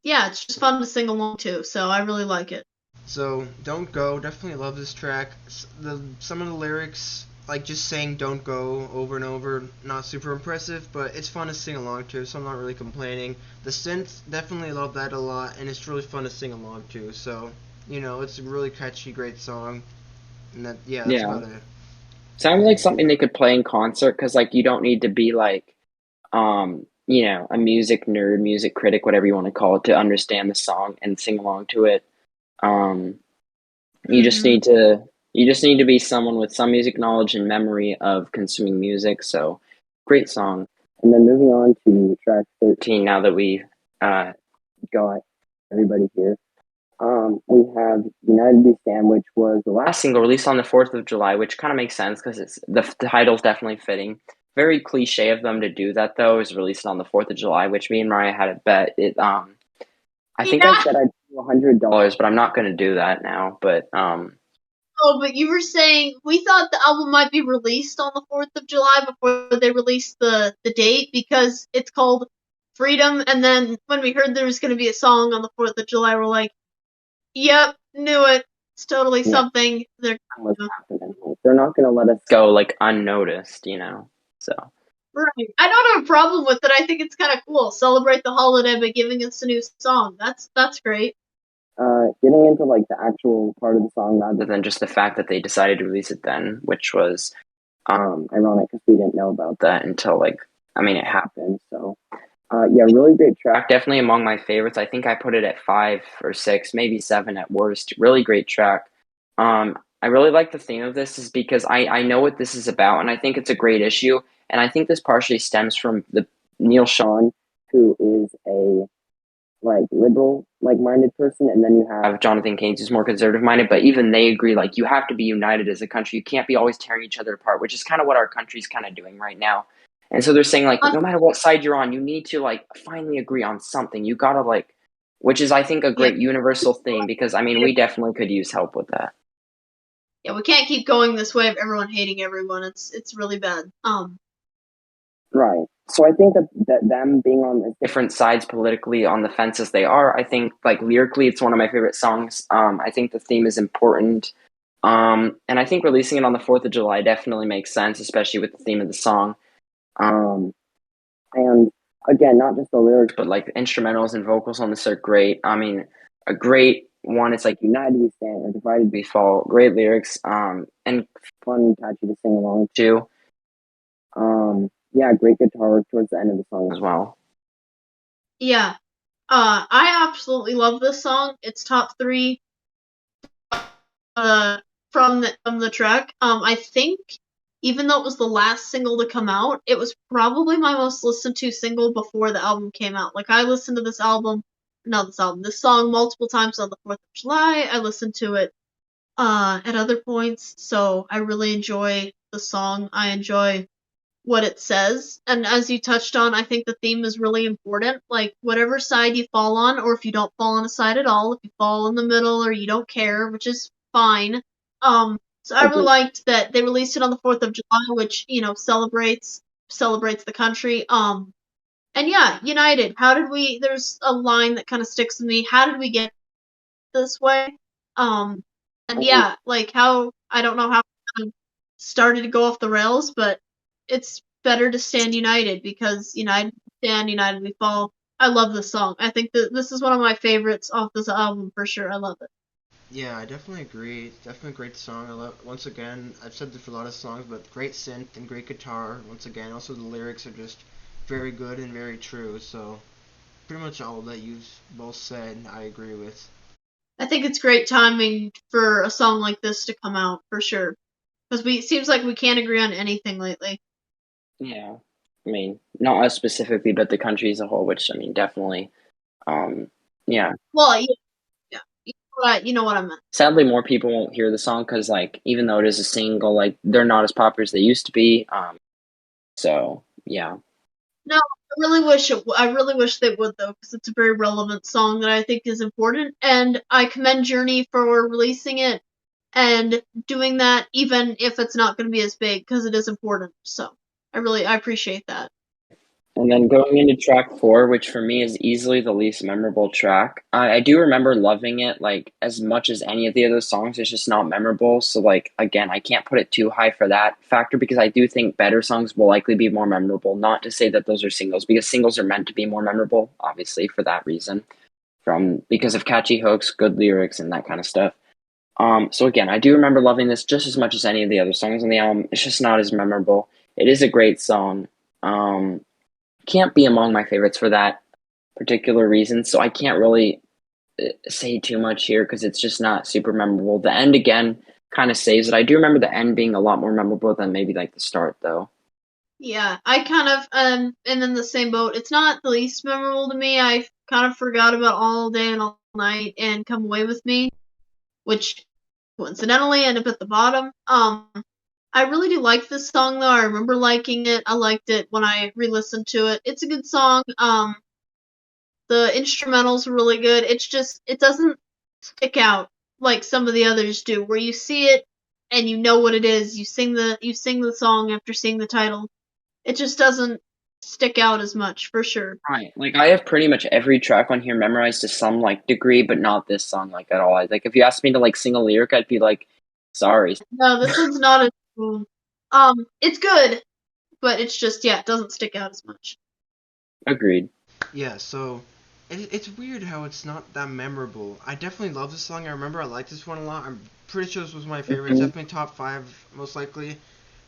Yeah, it's just fun to sing along to, so I really like it. So Don't Go. Definitely love this track. Some of the lyrics, like just saying "Don't go" over and over, not super impressive, but it's fun to sing along to, so I'm not really complaining. The synth, definitely love that a lot, and it's really fun to sing along to. So it's a really catchy, great song, and yeah, that's Yeah, about it. sounds like something they could play in concert because like you don't need to be like a music nerd, music critic, whatever you want to call it, to understand the song and sing along to it. Um, You just Hmm. need to you just need to be someone with some music knowledge and memory of consuming music. So great song. And then moving on to track 13 now that we uh got everybody here. We have United We Stand, which was the last single released on the 4th of July, which kind of makes sense because the title's definitely fitting. Very cliche of them to do that though, is released on the 4th of July, which me and Mariah had a bet. I think I Yeah. said I'd do $100, but I'm not going to do that now. But Oh, but you were saying we thought the album might be released on the 4th of July before they released the date because it's called Freedom. And then when we heard there was going to be a song on the 4th of July, we're like, yep, knew it. It's totally yeah, something. what's happening? Like, they're not going to let us go like unnoticed, So Right. I don't have a problem with it. I think it's kind of cool. Celebrate the holiday by giving us a new song. That's great. getting into like the actual part of the song rather than just the fact that they decided to release it then, which was ironic because we didn't know about that until it happened. So yeah, really great track. Definitely among my favorites. I think I put it at 5 or 6, maybe 7 at worst. Really great track. I really like the theme of this is because I know what this is about, and I think it's a great issue. And I think this partially stems from the Neil Sean, who is a liberal minded person, and then you have Jonathan Keynes, who's more conservative minded. But even they agree you have to be united as a country. You can't be always tearing each other apart, which is kind of what our country's kind of doing right now. And so they're saying no matter what side you're on, you need to finally agree on something. You gotta which is I think a Yeah. great universal thing because we definitely could use help with that. Yeah, we can't keep going this way of everyone hating everyone. It's really bad. Right. So I think that them being on the different sides politically on the fence as they are, I think lyrically it's one of my favorite songs. I think the theme is important. And I think releasing it on the 4th of July definitely makes sense, especially with the theme of the song. And again, not just the lyrics, but the instrumentals and vocals on this are great. A great one. It's United We Stand or Divided We Fall. Great lyrics. And fun and catchy to sing along to. Yeah, great guitar work towards the end of the song as well. Yeah. I absolutely love this song. It's top 3 from the track. I think even though it was the last single to come out, it was probably my most listened to single before the album came out. I listened to this song multiple times on the 4th of July. I listened to it at other points, so I really enjoy the song. I enjoy what it says. And as you touched on, I think the theme is really important. Whatever side you fall on, or if you don't fall on a side at all, if you fall in the middle or you don't care, which is fine. So I really liked that they released it on the 4th of July, which, celebrates the country. And yeah, United. There's a line that kind of sticks with me. How did we get this way? And yeah, how, I don't know how it started to go off the rails, but it's better to stand united because united we stand, united we fall. I love this song. I think that this is one of my favorites off this album for sure. I love it. Yeah, I definitely agree. It's definitely a great song. Once again, I've said this for a lot of songs, but great synth and great guitar. Once again, also the lyrics are just very good and very true. So pretty much all that you've both said, I agree with. I think it's great timing for a song like this to come out for sure. Because it seems like we can't agree on anything lately. Yeah. Not us specifically, but the country as a whole, which definitely. Yeah. Well, yeah, you know what I meant. Sadly, more people won't hear the song because, even though it is a single, they're not as popular as they used to be. So yeah. No, I really wish they would though, because it's a very relevant song that I think is important, and I commend Journey for releasing it and doing that, even if it's not going to be as big, because it is important. So I appreciate that. And then going into track 4, which for me is easily the least memorable track. I do remember loving it as much as any of the other songs. It's just not memorable. So again, I can't put it too high for that factor because I do think better songs will likely be more memorable. Not to say that those are singles because singles are meant to be more memorable, obviously for that reason, because of catchy hooks, good lyrics, and that kind of stuff. So again, I do remember loving this just as much as any of the other songs on the album. It's just not as memorable. It is a great song. Can't be among my favorites for that particular reason, so I can't really say too much here because it's just not super memorable. The end again kind of saves it. I do remember the end being a lot more memorable than maybe the start though. Yeah, I kind of am in the same boat. It's not the least memorable to me. I kind of forgot about All Day and All Night and Come Away With Me, which coincidentally end up at the bottom. I really do like this song though. I remember liking it. I liked it when I re-listened to it. It's a good song. The instrumentals are really good. It's just it doesn't stick out like some of the others do, where you see it and you know what it is. You sing the song after seeing the title. It just doesn't stick out as much, for sure. Right. Like I have pretty much every track on here memorized to some like degree, but not this song like at all. Like if you asked me to like sing a lyric, I'd be like, sorry. No, this one's not as cool. It's good, but it's just it doesn't stick out as much. Agreed. Yeah, so it's weird how it's not that memorable. I definitely love this song. I remember I liked this one a lot. I'm pretty sure this was my favorite. It's Mhm. definitely top 5, most likely.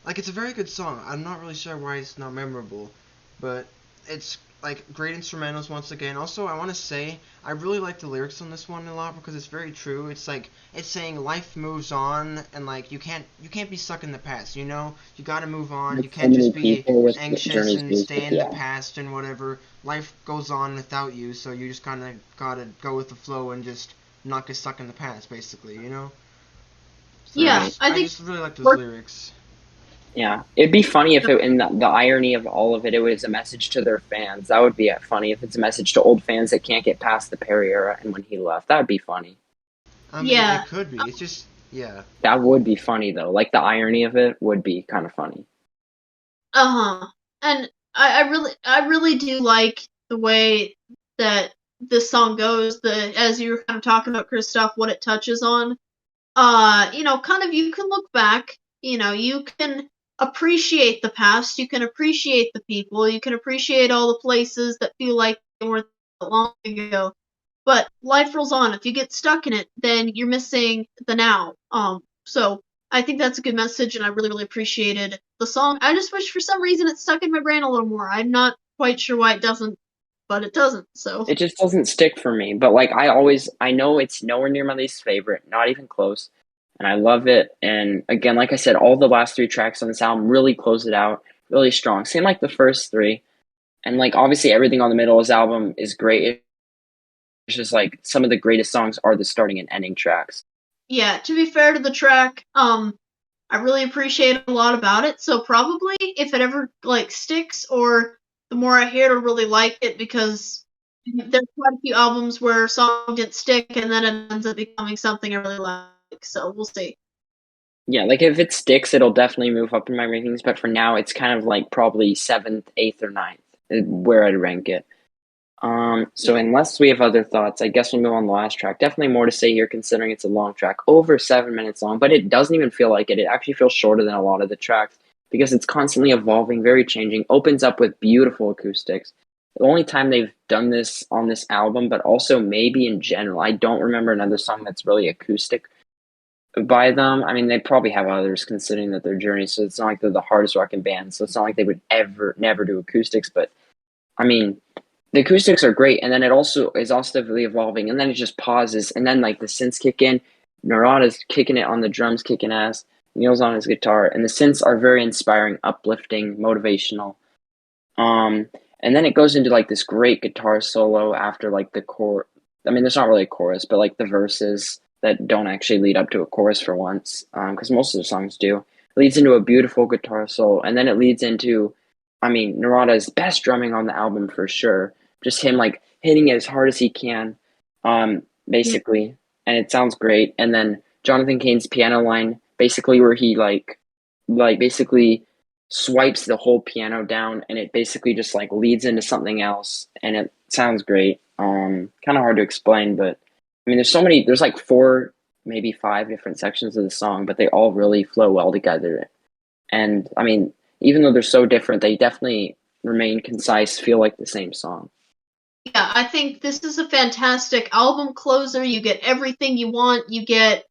Like, it's a very good song. I'm not really sure why it's not memorable, but it's like great instrumentals once again. Also, I want to say I really like the lyrics on this one a lot because it's very true. It's like it's saying life moves on and like you can't be stuck in the past. You know, you got to move on. Like You so can't many just be people with anxious journeys and music, stay in the yeah. past and whatever. Life goes on without you, so you just kind of gotta go with the flow and just not get stuck in the past, basically. You know. So Yeah, Right. I I think just really like those work. lyrics. Yeah. It'd be funny if in the irony of all of it, it was a message to their fans. That would be funny if it's a message to old fans that can't get past the Perry era and when he left. That'd be funny. I mean, Yeah. it could be. It's just, yeah. That would be funny though. Like the irony of it would be kind of funny. Uh-huh. And I really do like the way that this song goes, as you were kind of talking about, Christoph, what it touches on. Kind of you can look back, you can appreciate the past, you can appreciate the people, you can appreciate all the places that feel like they weren't that long ago. But life rolls on. If you get stuck in it, then you're missing the now. So I think that's a good message, and I really, really appreciated the song. I just wish for some reason it stuck in my brain a little more. I'm not quite sure why it doesn't, but it doesn't. So It just doesn't stick for me. But like I know it's nowhere near my least favorite, not even close. And I love it. And again, like I said, all the last three tracks on this album really close it out, really strong. Same like the first three. And like obviously everything on the middle of this album is great. It's just like some of the greatest songs are the starting and ending tracks. yeah, to be fair to the track, I really appreciate a lot about it. So probably if it ever like sticks, or the more I hear it, I'll really like it, because there's quite a few albums where a song didn't stick and then it ends up becoming something I really like. So we'll see. Yeah, like if it sticks, it'll definitely move up in my rankings. But for now, it's kind of like probably seventh, eighth, or ninth where I'd rank it. So Yeah. unless we have other thoughts, I guess we'll move on to the last track. Definitely more to say here considering it's a long track, over 7 minutes long, but it doesn't even feel like it. It actually feels shorter than a lot of the tracks because it's constantly evolving, very changing, opens up with beautiful acoustics. The only time they've done this on this album, but also maybe in general, I don't remember another song that's really acoustic by them. I mean, they probably have others considering that their journey, so it's not like they're the hardest rocking band, so it's not like they would ever, never do acoustics, but I mean, the acoustics are great, and then it also is also definitely evolving, and then it just pauses, and then like the synths kick in, Narada's kicking it on the drums, kicking ass, Neil's on his guitar, and the synths are very inspiring, uplifting, motivational. Um, and then it goes into like this great guitar solo after like the core. I mean, there's not really a chorus, but like the verses that don't actually lead up to a chorus for once, because most of the songs do. It leads into a beautiful guitar solo, and then it leads into, I mean, Narada's best drumming on the album for sure. Just him like hitting it as hard as he can, Yeah. basically, and it sounds great. And then Jonathan Cain's piano line, basically where he like basically swipes the whole piano down and it basically just like leads into something else and it sounds great. Kind of hard to explain, but I mean there's like four, maybe five different sections of the song, but they all really flow well together. And I mean, even though they're so different, they definitely remain concise, feel like the same song. Yeah, I think this is a fantastic album closer. You get everything you want. You get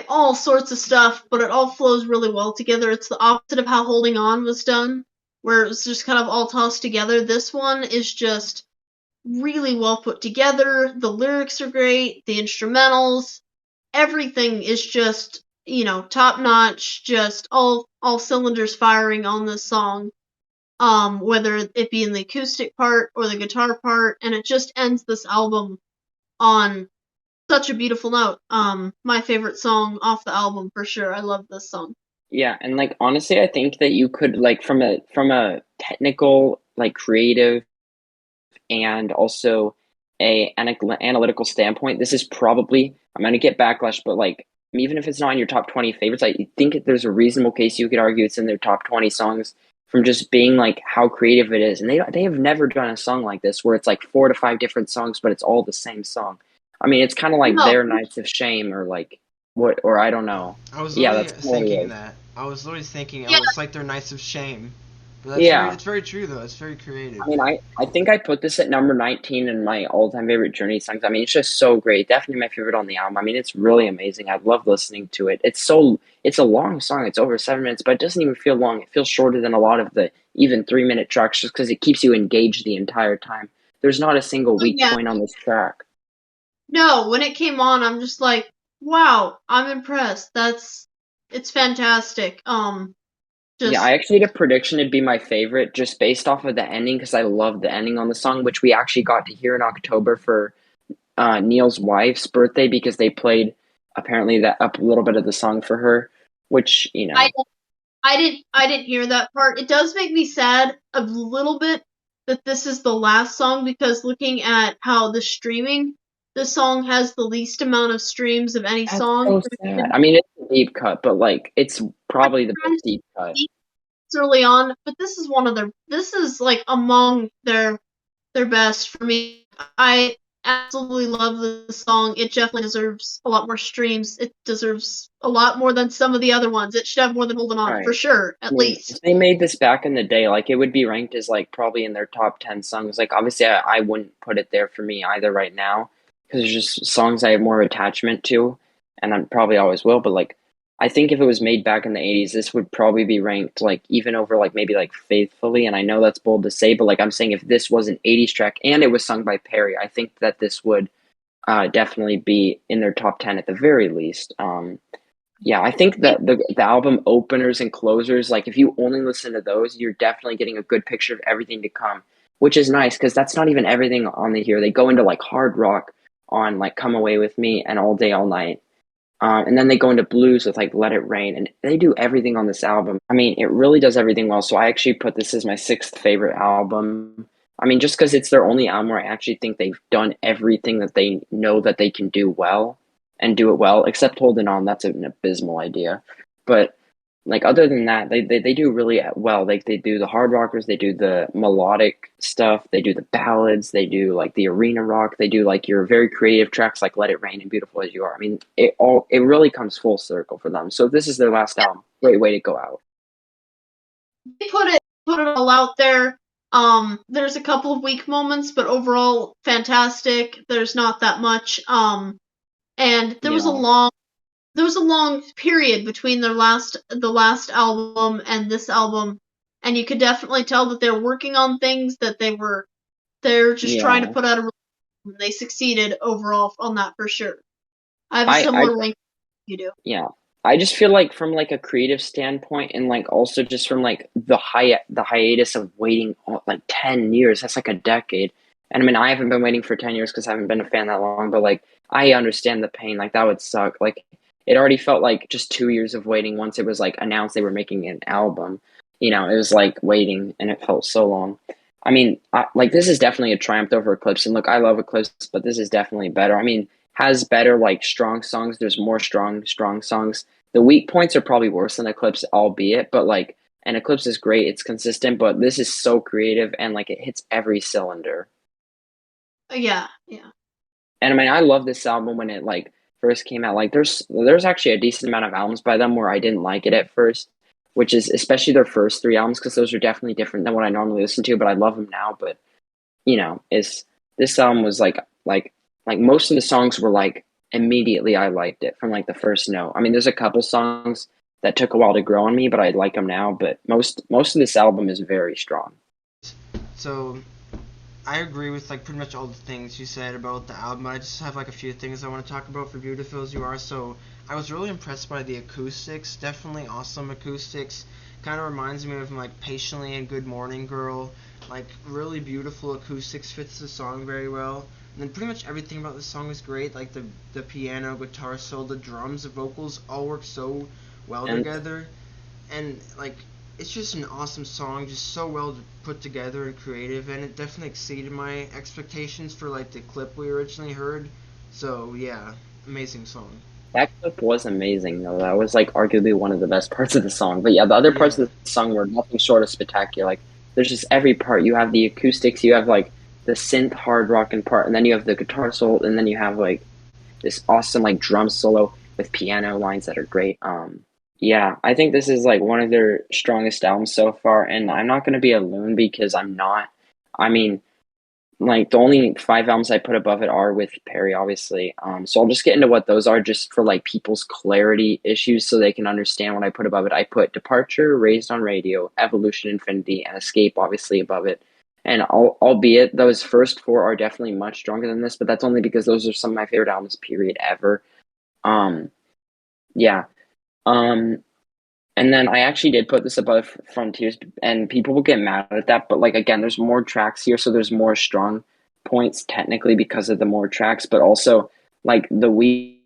all sorts of stuff, but it all flows really well together. It's the opposite of how Holding On was done, where it was just kind of all tossed together. This one is just really well put together. The lyrics are great, the instrumentals, everything is just, top notch, just all cylinders firing on this song. Whether it be in the acoustic part or the guitar part, and it just ends this album on such a beautiful note. My favorite song off the album for sure. I love this song. Yeah, and like honestly, I think that you could like from a technical, like creative and also analytical standpoint, this is probably I'm gonna get backlash, but like even if it's not in your top 20 favorites, I think there's a reasonable case you could argue it's in their top 20 songs from just being like how creative it is. And they have never done a song like this where it's like 4 to 5 different songs, but it's all the same song. I mean, it's kind of like No, their Nights of Shame or like what or I don't know. I was Yeah, literally that's what it thinking is. that. I was literally thinking, yeah, oh, it's like their Nights of Shame. But Yeah. it's very true though. It's very I creative. mean, I think I put this at number 19 in my all-time favorite Journey songs. I mean, it's just so great. Definitely my favorite on the album. I mean, it's really amazing. I love listening to it. It's a long song. It's over 7 minutes, but it doesn't even feel long. It feels shorter than a lot of the even 3-minute tracks just because it keeps you engaged the entire time. There's not a single weak yeah. point on this track. No, when it came on, I'm just like, wow, I'm impressed. It's fantastic. Yeah, I Just actually had a prediction it'd be my favorite just based off of the ending because I love the ending on the song, which we actually got to hear in October for Neil's wife's birthday because they played apparently that up a little bit of the song for her, which I I didn't hear that part. It does make me sad a little bit that this is the last song because looking at how this song has the least amount of streams of any that's song. so sad. I mean, it's a deep cut, but like it's probably the best deep cut. Early on, but this is like among their best for me. I absolutely love the song. It definitely deserves a lot more streams. It deserves a lot more than some of the other ones. It should have more than Holding On for Right. sure, I at mean, if least. they made this back in the day, like it would be ranked as like probably in their top 10 songs. Like obviously I wouldn't put it there for me either right now because there's just songs I have more attachment to and I probably always will, but like I think if it was made back in the 80s, this would probably be ranked like even over like maybe like Faithfully, and I know that's bold to say, but like I'm saying if this was an 80s track and it was sung by Perry, I think that this would definitely be in their top 10 at the very least. Yeah, I think that the album openers and closers, like if you only listen to those, you're definitely getting a good picture of everything to come, which is nice because that's not even everything on the here. They go into like hard rock on like Come Away With Me and All Day All Night. And then they go into blues with like Let It Rain, and they do everything on this album. I mean, it really does everything well. So I actually put this as my sixth favorite album. I mean, just because it's their only album where I actually think they've done everything that they know that they can do well and do it well, except Holding On. That's an abysmal idea. But like other than that, they do really well. Like they do the hard rockers, they do the melodic stuff, they do the ballads, they do like the arena rock, they do like your very creative tracks like Let It Rain and Beautiful As You Are. I mean, it really comes full circle for them. So if this is their last album, great way to go out. They put it all out there. There's a couple of weak moments, but overall fantastic. There's not that much. And Yeah. there was a long period between the last album and this album, and you could definitely tell that they're working on things that they're just trying to Yeah. put out a. They succeeded overall on that for sure. I have a I similar rank you do. Yeah. I just feel like from like a creative standpoint and like also just from like the hiatus of waiting like 10 years, that's like a decade. And I mean, I haven't been waiting for 10 years because I haven't been a fan that long, but like I understand the pain. Like that would suck. Like it already felt like just 2 years of waiting once it was like announced they were making an album. It was like waiting and it felt so long. I mean, like this is definitely a triumph over Eclipse. And look, I love Eclipse, but this is definitely better. I mean, has better like strong songs. There's more strong songs. The weak points are probably worse than Eclipse, albeit, but like and Eclipse is great, it's consistent, but this is so creative and like it hits every cylinder. Yeah, yeah. And I mean I love this album when it like first came out. Like there's actually a decent amount of albums by them where I didn't like it at first, which is especially their first three albums because those are definitely different than what I normally listen to, but I love them now. But is this album was like most of the songs were like immediately I liked it from like the first note. I mean, there's a couple songs that took a while to grow on me, but I like them now. But most of this album is very strong. So I agree with like pretty much all the things you said about the album. I just have like a few things I want to talk about for Beautiful As You Are. So I was really impressed by the acoustics. Definitely awesome acoustics. Kind of reminds me of like Patiently and Good Morning Girl. Like really beautiful acoustics, fits the song very well. And then pretty much everything about the song is great. Like the piano, guitar solo, the drums, the vocals all work so well And together. And like it's just an awesome song, just so well put together and creative, and it definitely exceeded my expectations for like the clip we originally heard. So yeah, amazing song. that clip was amazing, though. That was like arguably one of the best parts of the song. But yeah, the other parts Yeah, of the song were nothing short of spectacular. Like there's just every part. You have the acoustics, you have like the synth hard rockin' part, and then you have the guitar solo, and then you have like this awesome like drum solo with piano lines that are great. Yeah, I think this is like one of their strongest albums so far, and I'm not gonna be a loon because I'm not. I mean, like the only five albums I put above it are with Perry, obviously. So I'll just get into what those are just for like people's clarity issues so they can understand what I put above it. I put Departure, Raised on Radio, Evolution, Infinity, and Escape obviously above it. And albeit those first four are definitely much stronger than this, but that's only because those are some of my favorite albums, period, ever. Um, yeah. Um, and then I actually did put this above Frontiers, and people will get mad at that. But like again, there's more tracks here, so there's more strong points technically because of the more tracks. But also, like the weak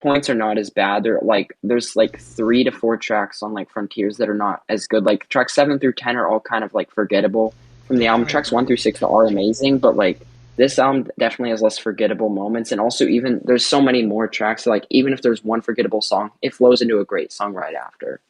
points are not as bad. They're like there's like 3 to 4 tracks on like Frontiers that are not as good. Like tracks 7 through 10 are all kind of like forgettable from the album. definitely Tracks one agree. through six are amazing, but like this album definitely has less forgettable moments. And also, even there's so many more tracks. So, like even if there's one forgettable song, it flows into a great song right after.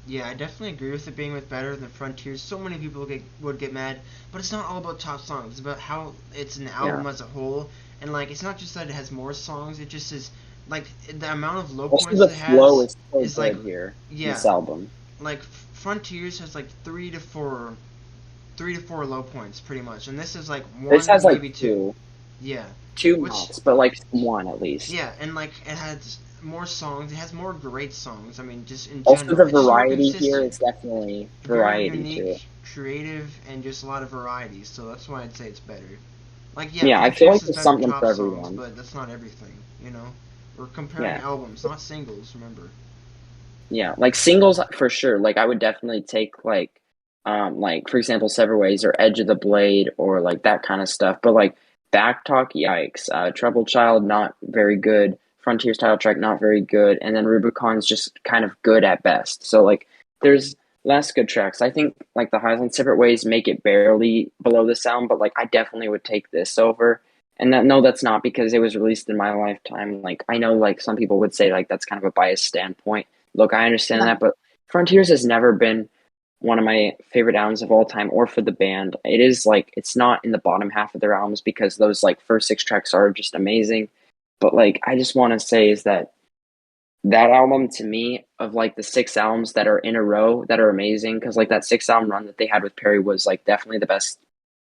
Yeah, I definitely agree with it being with better than Frontiers. So many people would get mad, but it's not all about top songs. It's about how it's an Yeah. album as a whole, and like it's not just that it has more songs. It just is like the amount of low Also, points the it flow has is so is like good here in yeah, this album. like Frontiers has like 3 to 4 low points pretty much, and this is like This one has like maybe two. two, Yeah, two which knots, but like one at least. yeah, and like it has more songs. It has more great songs. I mean, just in Also, general, the it's just more variety here consistent. is definitely Very variety too. unique, creative, and just a lot of variety. So that's why I'd say it's better. Like, yeah, Yeah, I feel Frontiers like is there's better something top for songs, everyone. but that's not everything, you know? We're comparing Yeah, albums, not singles, remember. yeah, like singles for sure. Like I would definitely take like for example, Sever Ways or Edge of the Blade or like that kind of stuff. But like Back Talk, yikes. Troubled Child, not very good. Frontiers title track, not very good. And then Rubicon's just kind of good at best. So like there's less good tracks. I think like the Highland Separate Ways make it barely below the sound, but like I definitely would take this over. And that no, that's not because it was released in my lifetime. Like I know like some people would say like that's kind of a biased standpoint. Look, I understand Yeah. that, but Frontiers has never been one of my favorite albums of all time or for the band. It is like it's not in the bottom half of their albums because those like first 6 tracks are just amazing. But like I just want to say is that that album to me of like the 6 albums that are in a row that are amazing because like that 6 album run that they had with Perry was like definitely the best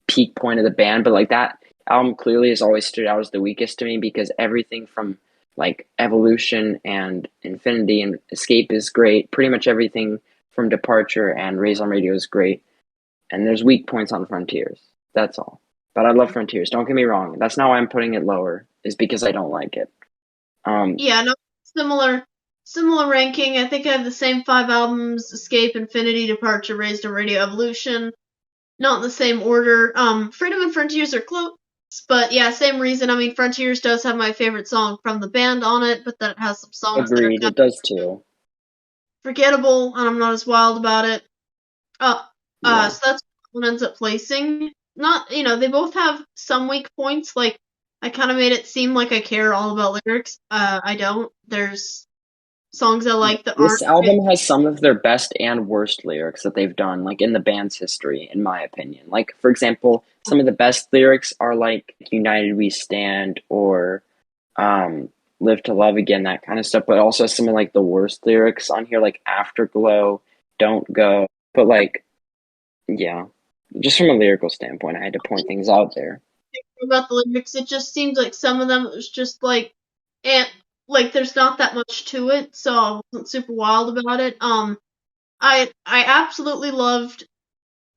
peak point of the band. But like that album clearly has always stood out as the weakest to me because everything from like Evolution and Infinity and Escape is great. Pretty much everything from Departure and Raise on Radio is great. And there's weak points on Frontiers. That's all. But I love Frontiers. Don't get me wrong. That's not why I'm putting it lower. Is because I don't like it. Um, Yeah, no, similar ranking. I think I have the same 5 albums: Escape, Infinity, Departure, Raised on Radio, Evolution. Not in the same order. Freedom and Frontiers are close, but yeah, same reason. I mean, Frontiers does have my favorite song from the band on it, but then it has some songs that are agreed. kind It of does too. forgettable, and I'm not as wild about it. Uh, Yeah. so that's what ends up placing. Not, they both have some weak points. Like, I kind of made it seem like I care all about lyrics. I don't. There's songs I like that This aren't great. album has some of their best and worst lyrics that they've done, like in the band's history, in my opinion. Like, for example, some of the best lyrics are like United We Stand or Live to Love Again, that kind of stuff, but also some of like the worst lyrics on here, like Afterglow, Don't Go. But like, yeah, just from a lyrical standpoint, I had to point things out there. About the lyrics. It just seems like some of them it was just like, and like there's not that much to it, so I wasn't super wild about it. I absolutely loved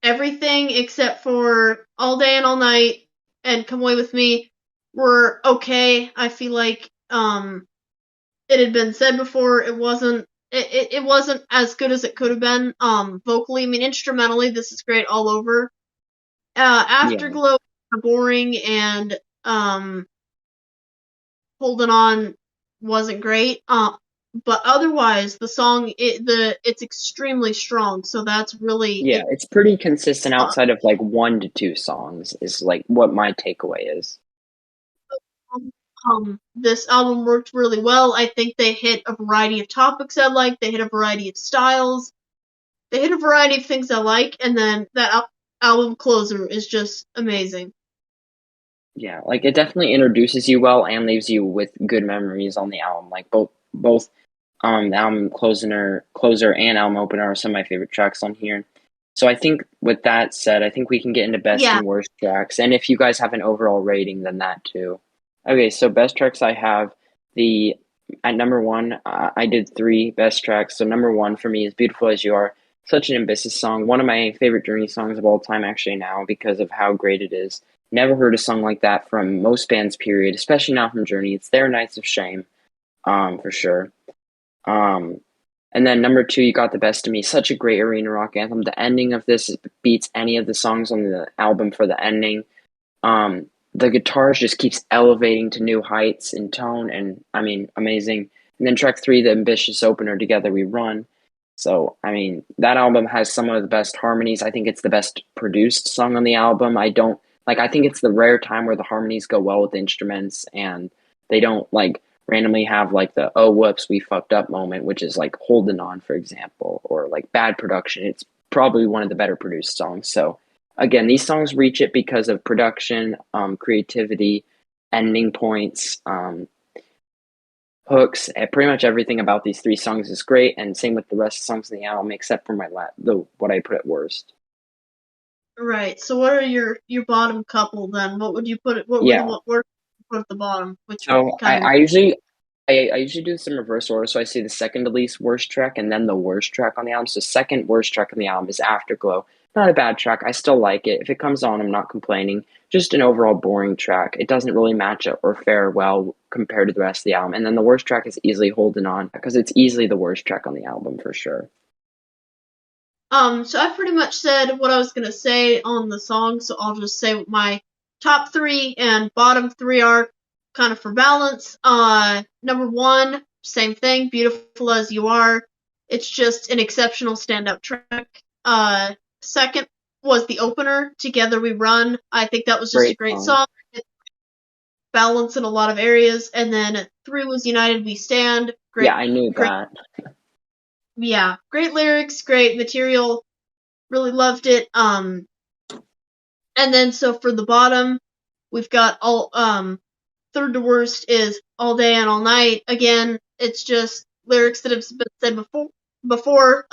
everything except for All Day and All Night and Come Away with Me were okay. I feel like it had been said before. It wasn't as good as it could have been. Vocally, I mean instrumentally, this is great all over. Yeah. Afterglow boring and Holding On wasn't great. But otherwise, the song it's extremely strong. So that's really Yeah, it. it's pretty consistent Uh, outside of like 1 to 2 songs is like what my takeaway is. this album worked really well. I think they hit a variety of topics I like. They hit a variety of styles. They hit a variety of things I like, and then that album closer is just amazing. Yeah, like it definitely introduces you well and leaves you with good memories on the album. Like both the album closer and album opener are some of my favorite tracks on here. So I think with that said, I think we can get into best Yeah, and worst tracks. And if you guys have an overall rating, then that too. Okay, so best tracks I have the at number one, I did three best tracks. So number one for me is Beautiful As You Are. Such an ambitious song. One of my favorite Journey songs of all time actually now because of how great it is. Never heard a song like that from most bands, period, especially not from Journey. It's their Nights of Shame, for sure. Um, and then number two, You Got the Best of Me. Such a great arena rock anthem. The ending of this beats any of the songs on the album for the ending. The guitars just keeps elevating to new heights in tone, and I mean, amazing. And then track three, the ambitious opener, Together We Run. So, I mean, that album has some of the best harmonies. I think it's the best produced song on the album. I don't like, I think it's the rare time where the harmonies go well with the instruments and they don't like randomly have like the, oh, whoops, we fucked up moment, which is like Holding On, for example, or like bad production. It's probably one of the better produced songs. So, again, these songs reach it because of production, creativity, ending points, hooks, and pretty much everything about these three songs is great. And same with the rest of the songs in the album, except for the what I put at worst. right. So what are your bottom couple then? What would you put it? What were the Yeah. where put at the bottom? Which So kind of I usually do some reverse order. So I say the second to least worst track and then the worst track on the album. So second worst track on the album is Afterglow. Not a bad track. I still like it. If it comes on, I'm not complaining. Just an overall boring track. It doesn't really match up or fare well compared to the rest of the album. And then the worst track is easily Holding On because it's easily the worst track on the album for sure. So I pretty much said what I was gonna say on the song, so I'll just say what my top three and bottom three are, kind of for balance. Number one, same thing, Beautiful As You Are. It's just an exceptional standout track. Second was the opener, Together We Run. I think that was just a Great great song. song. It's balanced in a lot of areas. And then three was United We Stand. Yeah, Great, I knew great, that. yeah, great lyrics, great material. Really loved it. And then so for the bottom, we've got all third to worst is All Day and All Night. Again, it's just lyrics that have been said before.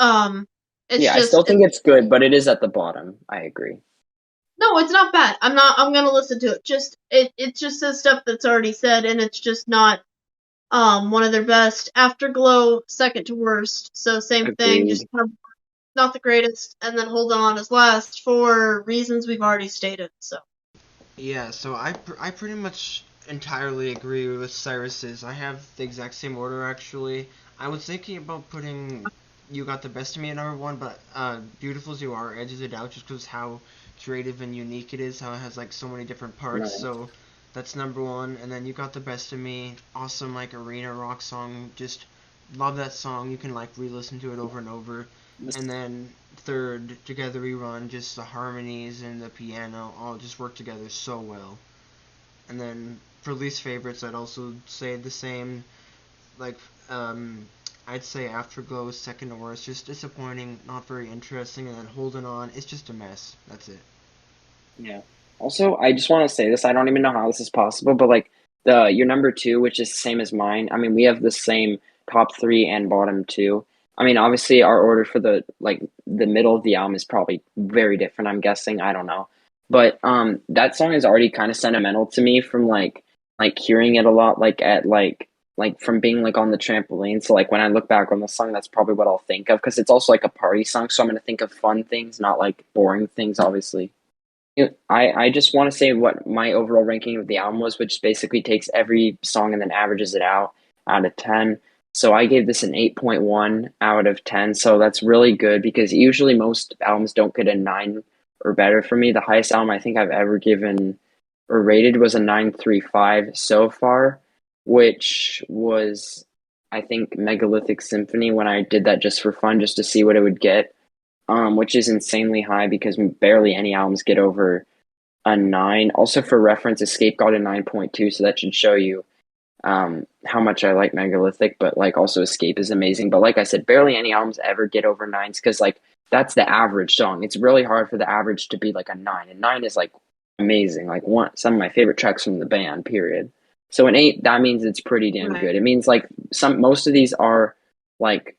It's Yeah, I just still think it's good, but it is at the bottom. I agree. no, it's not bad. I'm gonna listen to it. Just it just says stuff that's already said, and it's just not one of their best. Afterglow, second to worst. So same thing, just Agreed. kind of not the greatest, and then Hold On is last for reasons we've already stated. So Yeah, so I pretty much entirely agree with Cyrus's. I have the exact same order actually. I was thinking about putting You Got the Best of Me at number one, but Beautiful As You Are edges it out just because how creative and unique it is, how it has like so many different parts. Right. So that's number one, and then You Got the Best of Me, awesome like arena rock song. Just love that song. You can like re-listen to it over and over. And then third, Together We Run, just the harmonies and the piano all just work together so well. And then for least favorites, I'd also say the same. Like, I'd say Afterglow is second to worst, just disappointing, not very interesting, and then Holding On, it's just a mess. That's it. Yeah. Also, I just want to say this. I don't even know how this is possible, but like the your number two, which is the same as mine. I mean, we have the same top three and bottom two. I mean, obviously, our order for the like the middle of the album is probably very different. I'm guessing. I don't know, but that song is already kind of sentimental to me from like hearing it a lot, like from being like on the trampoline. So like when I look back on the song, that's probably what I'll think of because it's also like a party song. So I'm gonna think of fun things, not like boring things, obviously. I just want to say what my overall ranking of the album was, which basically takes every song and then averages it out of 10. So I gave this an 8.1 out of 10. So that's really good because usually most albums don't get a 9 or better for me. The highest album I think I've ever given or rated was a 9.35 so far, which was, I think, Megalithic Symphony when I did that just for fun, just to see what it would get, which is insanely high because barely any albums get over a 9. Also, for reference, Escape got a 9.2, so that should show you how much I like Megalithic, but like also Escape is amazing. But like I said, barely any albums ever get over 9s because like that's the average song. It's really hard for the average to be like a 9, and 9 is like amazing. Like some of my favorite tracks from the band. Period. So an 8, that means it's pretty damn Right. good. It means like most of these are like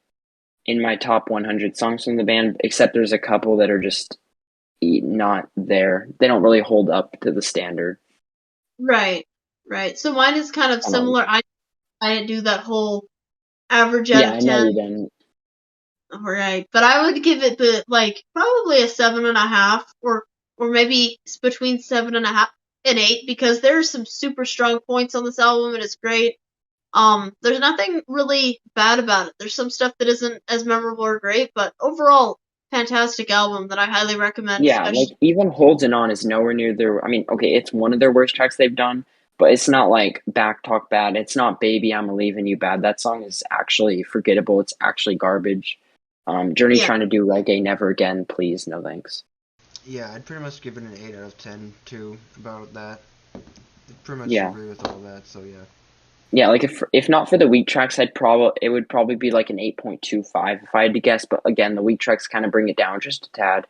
in my top 100 songs from the band, except there's a couple that are just not there. They don't really hold up to the standard. Right. Right. So mine is kind of similar. I didn't do that whole average out Yeah, of I know 10. you didn't. Right. But I would give it the like probably a 7.5 or maybe it's between 7.5 and 8 because there are some super strong points on this album and it's great. There's nothing really bad about it. There's some stuff that isn't as memorable or great, but overall, fantastic album that I highly recommend, Yeah, like especially. even Holding On is nowhere near their. I mean, okay, it's one of their worst tracks they've done, but it's not like Back Talk bad. It's not Baby I'm Leaving You bad. That song is actually forgettable. It's actually garbage. Journey Yeah. trying to do reggae, never again, please, no thanks. Yeah, I'd pretty much give it an 8 out of 10 too about that. I pretty much Yeah, agree with all that. So yeah. yeah. Like if not for the weak tracks, it would probably be like an 8.25 if I had to guess. But again, the weak tracks kind of bring it down just a tad.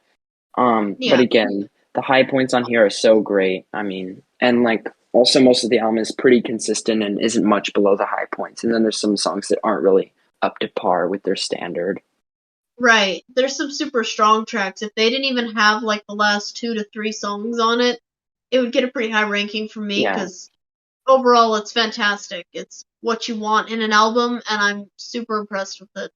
But Yeah. again, the high points on here are so great. I mean, and like also most of the album is pretty consistent and isn't much below the high points. And then there's some songs that aren't really up to par with their standard. Right. There's some super strong tracks. If they didn't even have like the last 2 to 3 songs on it, it would get a pretty high ranking from me Yeah. because overall it's fantastic. It's what you want in an album, and I'm super impressed with it.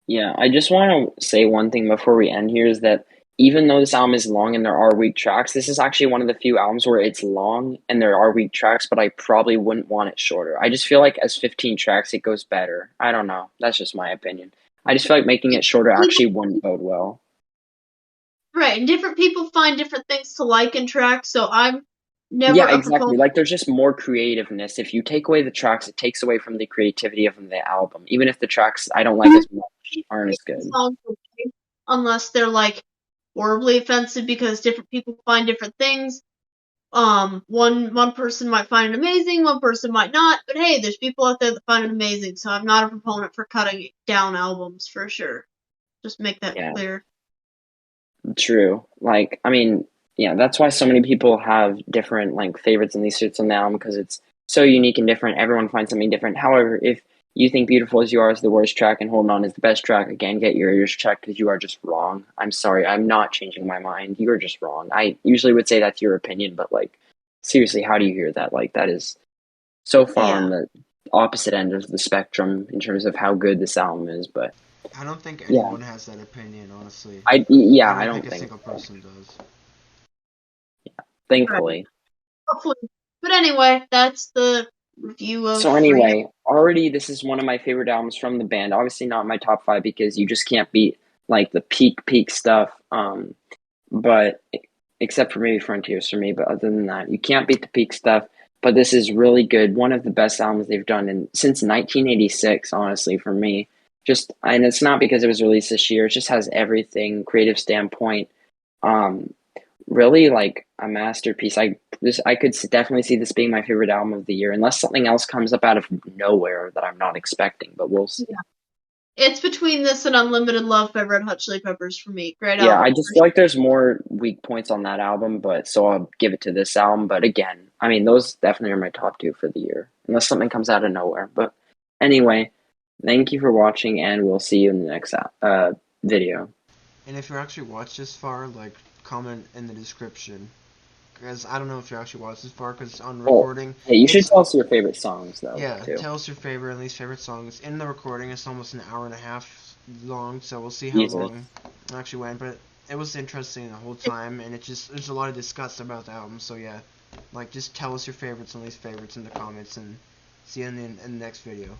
Yeah, I just want to say one thing before we end here is that even though this album is long and there are weak tracks, this is actually one of the few albums where it's long and there are weak tracks, but I probably wouldn't want it shorter. I just feel like as 15 tracks, it goes better. I don't know. That's just my opinion. I just feel like making it shorter actually wouldn't bode well. Right, and different people find different things to like in tracks, so I'm never Yeah, a exactly. proponent. Like there's just more creativeness. If you take away the tracks, it takes away from the creativity of the album. Even if the tracks I don't like as much aren't as good. Songs okay, unless they're like horribly offensive because different people find different things. One person might find it amazing, one person might not, but hey, there's people out there that find it amazing, so I'm not a proponent for cutting down albums for sure. Just make that Yeah. clear. True. Like, I mean, yeah, that's why so many people have different like favorites and these suits on the album because it's so unique and different. Everyone finds something different. However, if you think Beautiful as You Are is the worst track and Hold On is the best track, again, get your ears checked because you are just wrong. I'm sorry. I'm not changing my mind. You are just wrong. I usually would say that's your opinion, but like, seriously, how do you hear that? Like, that is so far on Yeah. the opposite end of the spectrum in terms of how good this album is. But I don't think yeah, anyone has that opinion, honestly. yeah, I I don't think don't a think single so. person does. Right. Thankfully. Hopefully. But anyway, that's the review of So Free. anyway, already this is one of my favorite albums from the band. Obviously not my top 5 because you just can't beat like the peak stuff. But except for maybe Frontiers for me, but other than that, you can't beat the peak stuff. But this is really good. One of the best albums they've done since 1986, honestly, for me. And it's not because it was released this year. It just has everything, creative standpoint. Um, really like a masterpiece. I could definitely see this being my favorite album of the year, unless something else comes up out of nowhere that I'm not expecting. But we'll see. Yeah. It's between this and Unlimited Love by Red Hot Chili Peppers for me. Great Yeah, I album. just feel like there's more weak points on that album, but so I'll give it to this album. But again, I mean, those definitely are my top 2 for the year, unless something comes out of nowhere. But anyway, thank you for watching, and we'll see you in the next video. And if you actually watched this far, like, comment in the description. Because I don't know if you actually watched this far, because on Oh, recording, hey, you should it's, tell us your favorite songs, though, yeah, too. tell us your favorite and least favorite songs. In the recording, it's almost an hour and a half long, so we'll see how Easily. long it actually went. But it was interesting the whole time, and there's a lot of discuss about the album, so yeah. Like, just tell us your favorites and least favorites in the comments, and see you in the next video.